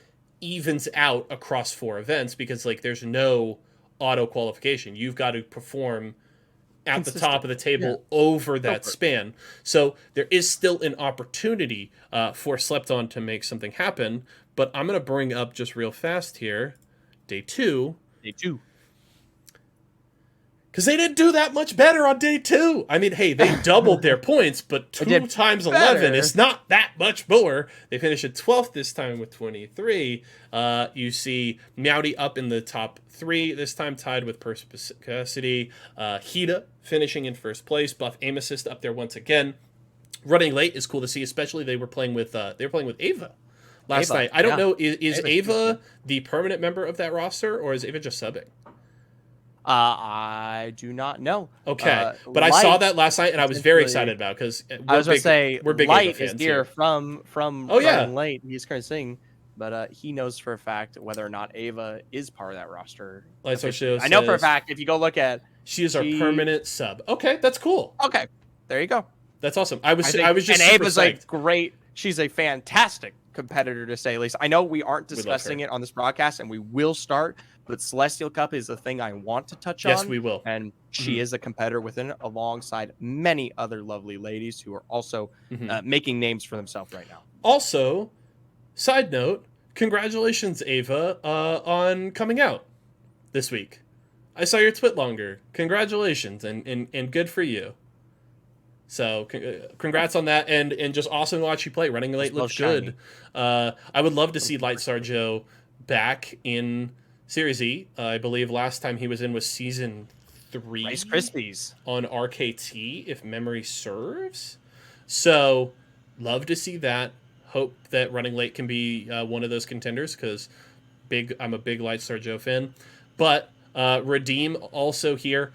evens out across 4 events, because there's no auto qualification. You've got to perform at the top of the table over that span. So there is still an opportunity for Slept On to make something happen, but I'm going to bring up just real fast here, day 2. Day 2. Because they didn't do that much better on day 2. I mean, hey, they doubled their points, but 2 times 11 is not that much more. They finished at 12th this time with 23. You see Meowdy up in the top 3 this time, tied with Perspicacity. Hida finishing in first place. Buff Aim Assist up there once again. Running late is cool to see, especially they were playing with Ava last night. I don't know, is Ava the permanent member of that roster, or is Ava just subbing? I do not know. Okay, but I saw that last night, and I was very excited about it, because we're big Light Ava fans is dear here. from Running Late. He's kind of saying, but he knows for a fact whether or not Ava is part of that roster. I know for a fact, if you go look at, she is our permanent sub. Okay, that's cool. Okay, there you go. That's awesome. I was just and super Ava's psyched. She's a fantastic competitor, to say at least. I know we aren't discussing it on this broadcast, and we will start, but Celestial Cup is the thing I want to touch on. Yes, we will. And she is a competitor within it, alongside many other lovely ladies who are also making names for themselves right now. Also, side note, congratulations, Ava, on coming out this week. I saw your twit longer. Congratulations, and good for you. So congrats on that, and just awesome to watch you play. Running Late looks good. I would love to see Lightstar Joe back in Series E. I believe last time he was in was Season 3. Rice Krispies. On RKT, if memory serves. So, love to see that. Hope that Running Late can be one of those contenders, because I'm a big Lightstar Joe fan. But Redeem also here.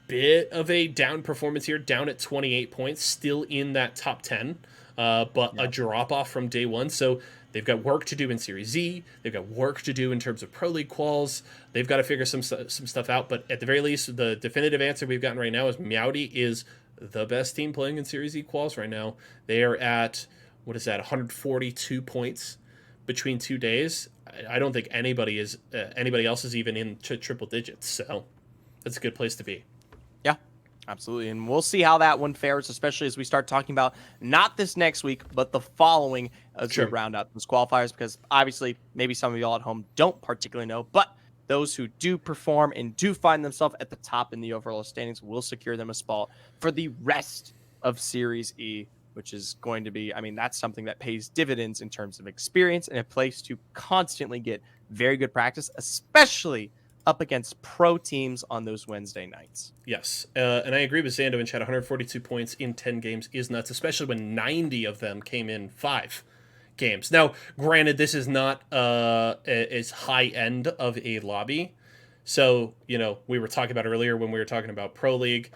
Bit of a down performance here, down at 28 points, still in that top 10, but a drop off from day 1. So they've got work to do in Series Z. They've got work to do in terms of Pro League quals. They've got to figure some stuff out. But at the very least, the definitive answer we've gotten right now is Meowdy is the best team playing in Series Z quals right now. They are at, 142 points between 2 days. I don't think anybody else is even in triple digits. So that's a good place to be. Absolutely, and we'll see how that one fares, especially as we start talking about not this next week, but the following as we round out those qualifiers, because obviously maybe some of y'all at home don't particularly know, but those who do perform and do find themselves at the top in the overall standings will secure them a spot for the rest of Series E, which is going to be, that's something that pays dividends in terms of experience and a place to constantly get very good practice, especially up against pro teams on those Wednesday nights. Yes, and I agree with Zando in chat. 142 points in 10 games is nuts, especially when 90 of them came in 5 games. Now, granted, this is not as high end of a lobby. So, we were talking about earlier when we were talking about Pro League.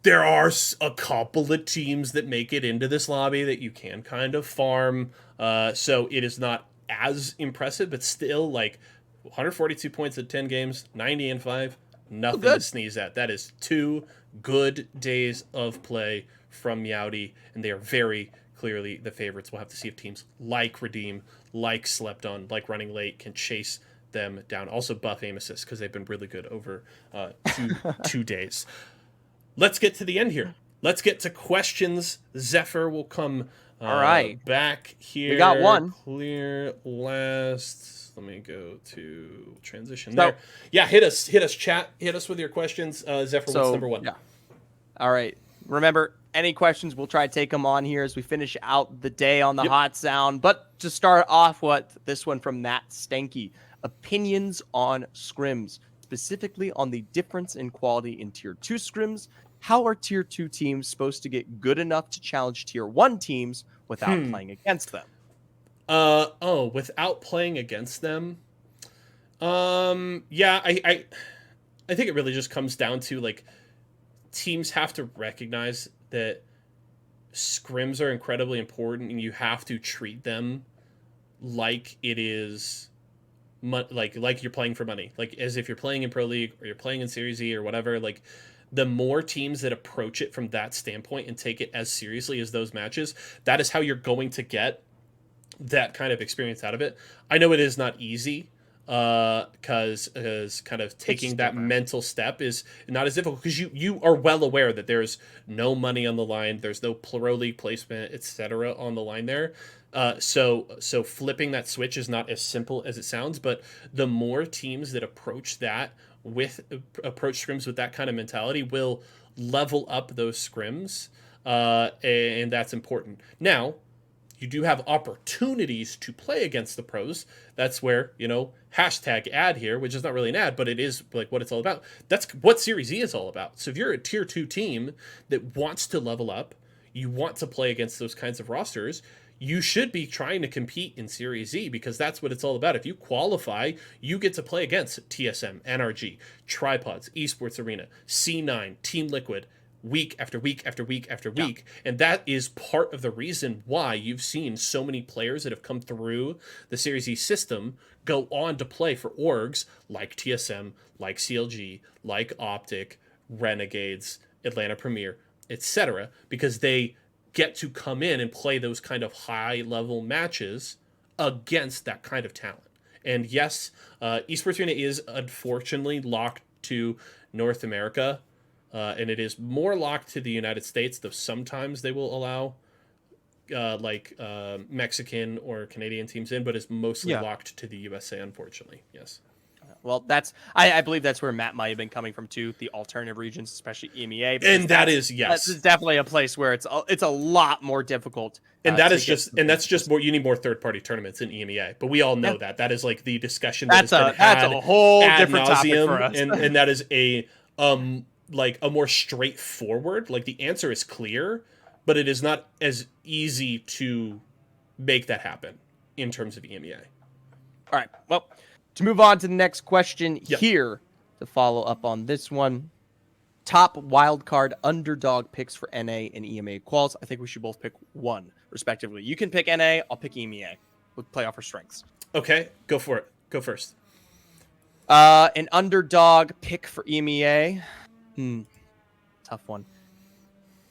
There are a couple of teams that make it into this lobby that you can kind of farm. So it is not as impressive, but still, like, 142 points at 10 games, 90-5, nothing to sneeze at. That is 2 good days of play from Meowdy, and they are very clearly the favorites. We'll have to see if teams like Redeem, like Slept On, like Running Late can chase them down. Also buff aim assist, because they've been really good over 2 days. Let's get to the end here. Let's get to questions. Zephyr will come all right back here. We got one. Clear last. Let me go to transition there. Yeah, hit us, chat. Hit us with your questions. Zephyr, what's number 1? Yeah. All right. Remember, any questions, we'll try to take them on here as we finish out the day on the hot sound. But to start off with, this one from Matt Stanky. Opinions on scrims, specifically on the difference in quality in Tier 2 scrims. How are Tier 2 teams supposed to get good enough to challenge Tier 1 teams without playing against them? Without playing against them? Yeah, I think it really just comes down to, like, teams have to recognize that scrims are incredibly important, and you have to treat them like it is, like you're playing for money, like as if you're playing in Pro League or you're playing in Series E or whatever. Like, the more teams that approach it from that standpoint and take it as seriously as those matches, that is how you're going to get that kind of experience out of it. I know it is not easy, because kind of taking that mental step is not as difficult, because you are well aware that there's no money on the line, there's no Pro League placement, etc. on the line there. So flipping that switch is not as simple as it sounds, but the more teams that approach scrims with that kind of mentality will level up those scrims, and that's important. Now, you do have opportunities to play against the pros. That's where, hashtag ad here, which is not really an ad, but it is like what it's all about. That's what Series E is all about. So if you're a Tier 2 team that wants to level up, you want to play against those kinds of rosters, you should be trying to compete in Series E, because that's what it's all about. If you qualify, you get to play against TSM, NRG, Tripods, Esports Arena, C9, Team Liquid, week after week after week after week. And that is part of the reason why you've seen so many players that have come through the Series E system go on to play for orgs like TSM, like CLG, like Optic, Renegades, Atlanta Premier, etc., because they get to come in and play those kind of high-level matches against that kind of talent. And yes, Esports Arena is unfortunately locked to North America, and it is more locked to the United States, though sometimes they will allow Mexican or Canadian teams in, but it's mostly locked to the USA, unfortunately. Yes. Well, I believe that's where Matt might have been coming from too, the alternative regions, especially EMEA. And that's definitely a place where it's a lot more difficult. And that's just more. You need more third-party tournaments in EMEA, but we all know that is like the discussion that's a whole different topic for us, and that is a more straightforward. Like, the answer is clear, but it is not as easy to make that happen in terms of EMEA. All right. Well, to move on to the next question here, to follow up on this one, top wildcard underdog picks for NA and EMA quals. I think we should both pick one, respectively. You can pick NA, I'll pick EMEA. We'll play off our strengths. Okay, go for it. Go first. An underdog pick for EMEA. Tough one.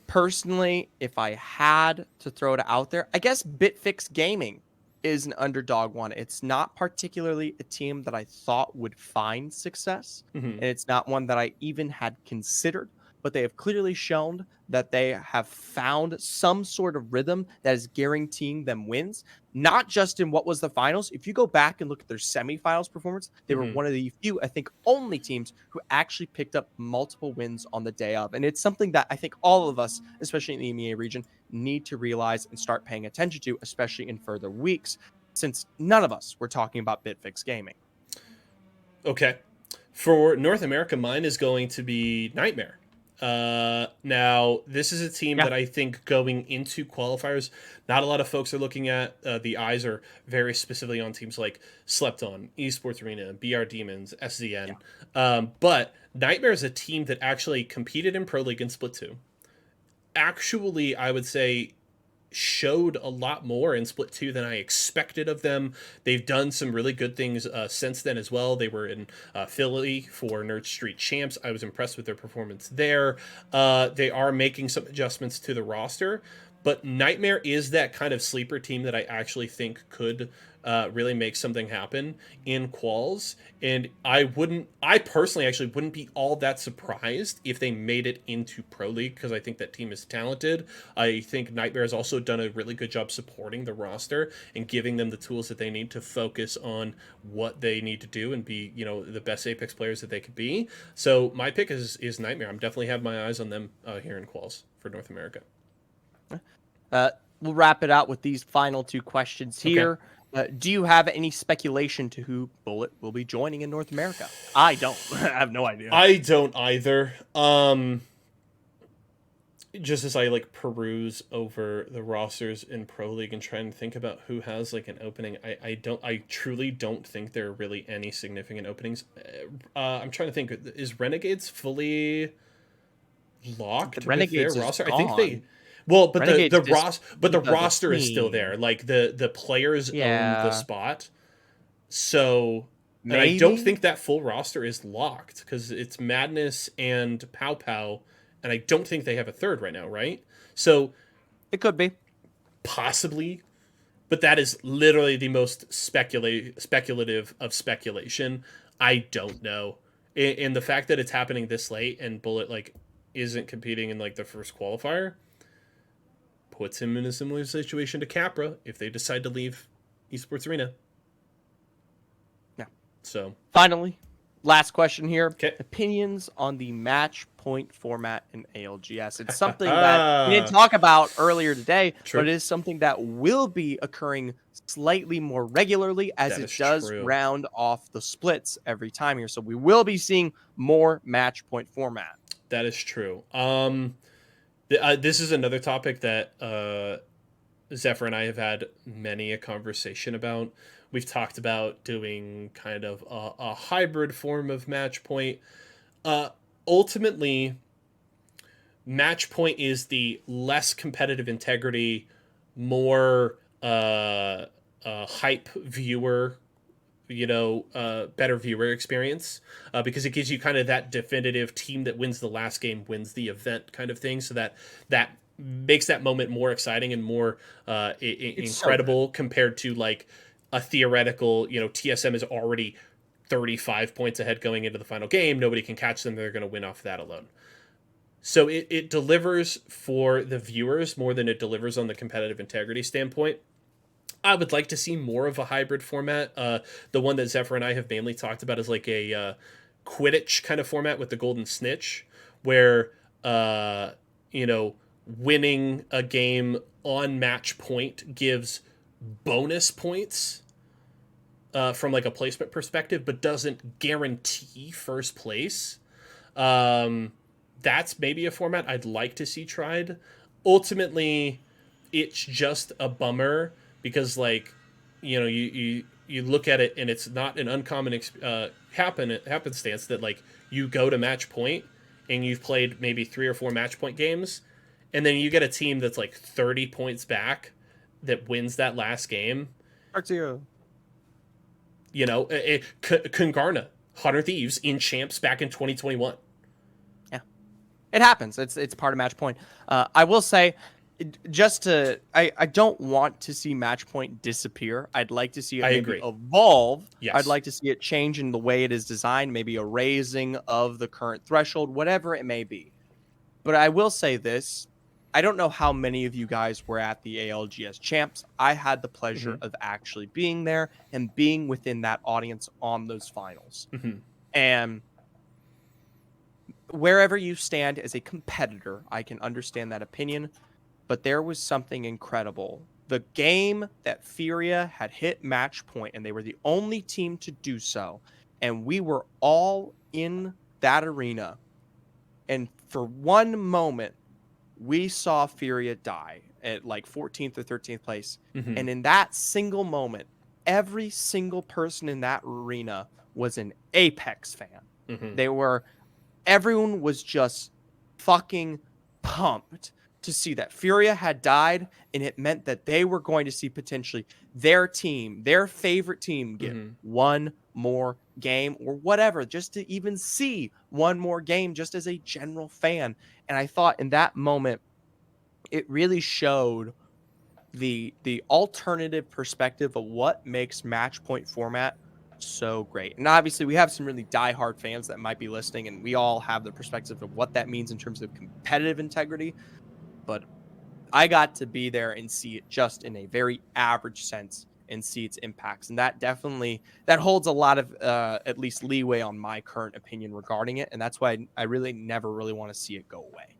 Personally, if I had to throw it out there, I guess Bitfix Gaming is an underdog one. It's not particularly a team that I thought would find success, and it's not one that I even had considered, but they have clearly shown that they have found some sort of rhythm that is guaranteeing them wins, not just in what was the finals. If you go back and look at their semifinals performance, they were one of the few, I think, only teams who actually picked up multiple wins on the day of. And it's something that I think all of us, especially in the EMEA region, need to realize and start paying attention to, especially in further weeks, since none of us were talking about Bitfix Gaming. Okay. For North America, mine is going to be Nightmare. Now, this is a team that I think going into qualifiers, not a lot of folks are looking at. The eyes are very specifically on teams like Slept On, Esports Arena, BR Demons, SZN. But Nightmare is a team that actually competed in Pro League and Split 2. Actually, I would say showed a lot more in Split 2 than I expected of them. They've done some really good things since then as well. They were in Philly for Nerd Street Champs. I was impressed with their performance there. They are making some adjustments to the roster, but Nightmare is that kind of sleeper team that I actually think could really make something happen in quals. And I personally actually wouldn't be all that surprised if they made it into Pro League, because I think that team is talented. I think Nightmare has also done a really good job supporting the roster and giving them the tools that they need to focus on what they need to do and be, the best Apex players that they could be. So my pick is Nightmare. I'm definitely have my eyes on them here in quals for North America. We'll wrap it out with these final two questions here. Okay. Do you have any speculation to who Bullet will be joining in North America? I don't. I have no idea. I don't either. Just as I peruse over the rosters in Pro League and try and think about who has an opening, I truly don't think there are really any significant openings. I'm trying to think. Is Renegades fully locked? Renegades with their roster? Gone. I think they. Well, but Renegades the roster is still there. The players own the spot. So and I don't think that full roster is locked, because it's Madness and Pow Pow, and I don't think they have a third right now, right? So it could be. Possibly. But that is literally the most speculative of speculation. I don't know. And the fact that it's happening this late and Bullet isn't competing in the first qualifier puts him in a similar situation to Caprah if they decide to leave Esports Arena. Yeah. So finally, last question here. Okay. Opinions on the match point format in ALGS. It's something that we didn't talk about earlier today, True. But it is something that will be occurring slightly more regularly as it does round off the splits every time here. So we will be seeing more match point format. That is true. This is another topic that Zephyr and I have had many a conversation about. We've talked about doing kind of a hybrid form of match point. Ultimately, match point is the less competitive integrity, more hype viewer, better viewer experience, because it gives you kind of that definitive team that wins the last game wins the event kind of thing. So that makes that moment more exciting and more incredible compared to a theoretical, TSM is already 35 points ahead going into the final game. Nobody can catch them. They're going to win off that alone. So it delivers for the viewers more than it delivers on the competitive integrity standpoint. I would like to see more of a hybrid format. The one that Zephyr and I have mainly talked about is a Quidditch kind of format with the golden snitch, where winning a game on match point gives bonus points from a placement perspective, but doesn't guarantee first place. That's maybe a format I'd like to see tried. Ultimately, it's just a bummer because you look at it and it's not an uncommon happenstance that you go to match point and you've played maybe 3 or 4 match point games, and then you get a team that's 30 points back that wins that last game. Artio. Kungarna, 100 Thieves in Champs back in 2021. Yeah, it happens. It's part of match point. I will say, I don't want to see match point disappear. I'd like to see it maybe evolve. Yes. I'd like to see it change in the way it is designed, maybe a raising of the current threshold, whatever it may be. But I will say this. I don't know how many of you guys were at the ALGS Champs. I had the pleasure of actually being there and being within that audience on those finals. And wherever you stand as a competitor, I can understand that opinion. But there was something incredible. The game that Furia had hit match point, and they were the only team to do so. And we were all in that arena. And for one moment, we saw Furia die at 14th or 13th place. And in that single moment, every single person in that arena was an Apex fan. They were everyone was just fucking pumped to see that Furia had died, and it meant that they were going to see potentially their team, their favorite team, get one more game or whatever, just to even see one more game just as a general fan. And I thought in that moment, it really showed the alternative perspective of what makes match point format so great. And obviously we have some really diehard fans that might be listening, and we all have the perspective of what that means in terms of competitive integrity. But I got to be there and see it just in a very average sense and see its impacts. And that definitely, that holds a lot of at least leeway on my current opinion regarding it. And that's why I really never really want to see it go away.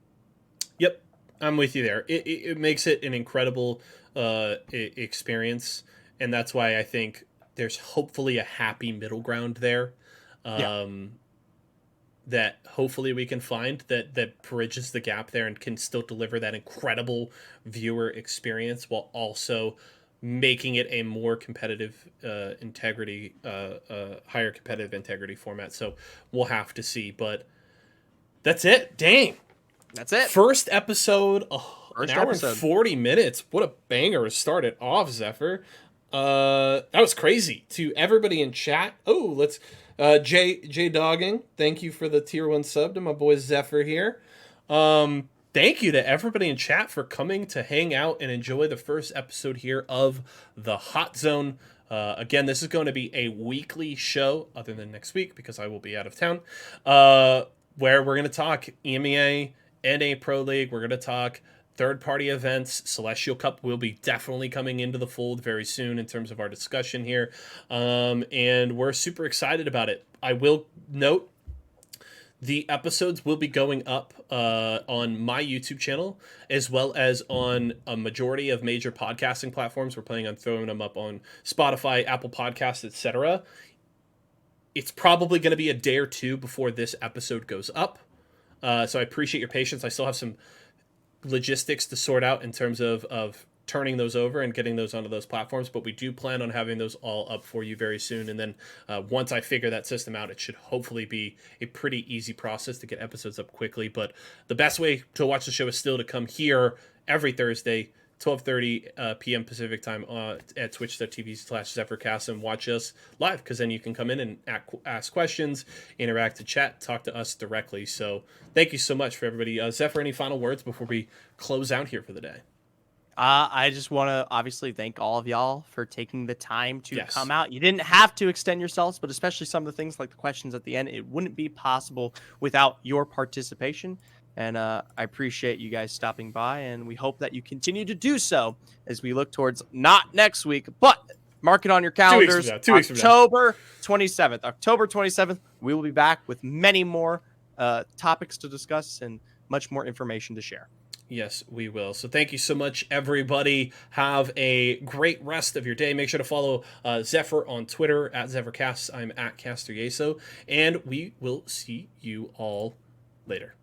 Yep, I'm with you there. It makes it an incredible experience, and that's why I think there's hopefully a happy middle ground there. That hopefully we can find that bridges the gap there and can still deliver that incredible viewer experience while also making it a more competitive integrity, higher competitive integrity format. So we'll have to see, but that's it. Dang. That's it. First episode, an hour episode. and 40 minutes. What a banger to start it off, Zephyr. That was crazy. To everybody in chat. Oh, let's... J Dogging, thank you for the tier 1 sub to my boy Zephyr here. Thank you to everybody in chat for coming to hang out and enjoy the first episode here of the Hot Zone. Again, this is going to be a weekly show, other than next week because I will be out of town, where we're going to talk EMEA, NA Pro League. We're going to talk third-party events. Celestial Cup will be definitely coming into the fold very soon in terms of our discussion here. And we're super excited about it. I will note the episodes will be going up on my YouTube channel as well as on a majority of major podcasting platforms. We're planning on throwing them up on Spotify, Apple Podcasts, etc. It's probably going to be a day or two before this episode goes up. So I appreciate your patience. I still have some logistics to sort out in terms of turning those over and getting those onto those platforms, but we do plan on having those all up for you very soon. And then once I figure that system out, it should hopefully be a pretty easy process to get episodes up quickly. But the best way to watch the show is still to come here every Thursday, 12:30 p.m. Pacific time at twitch.tv/ZephyrCast and watch us live, because then you can come in and ask questions, interact and chat, talk to us directly. So thank you so much for everybody. Zephyr, any final words before we close out here for the day? I just want to obviously thank all of y'all for taking the time to come out. You didn't have to extend yourselves, but especially some of the things like the questions at the end, it wouldn't be possible without your participation. And I appreciate you guys stopping by, and we hope that you continue to do so as we look towards not next week, but mark it on your calendars. 2 weeks from now. October 27th. October 27th, we will be back with many more topics to discuss and much more information to share. Yes, we will. So thank you so much, everybody. Have a great rest of your day. Make sure to follow Zephyr on Twitter at ZephyrCast. I'm at Y4SO, and we will see you all later.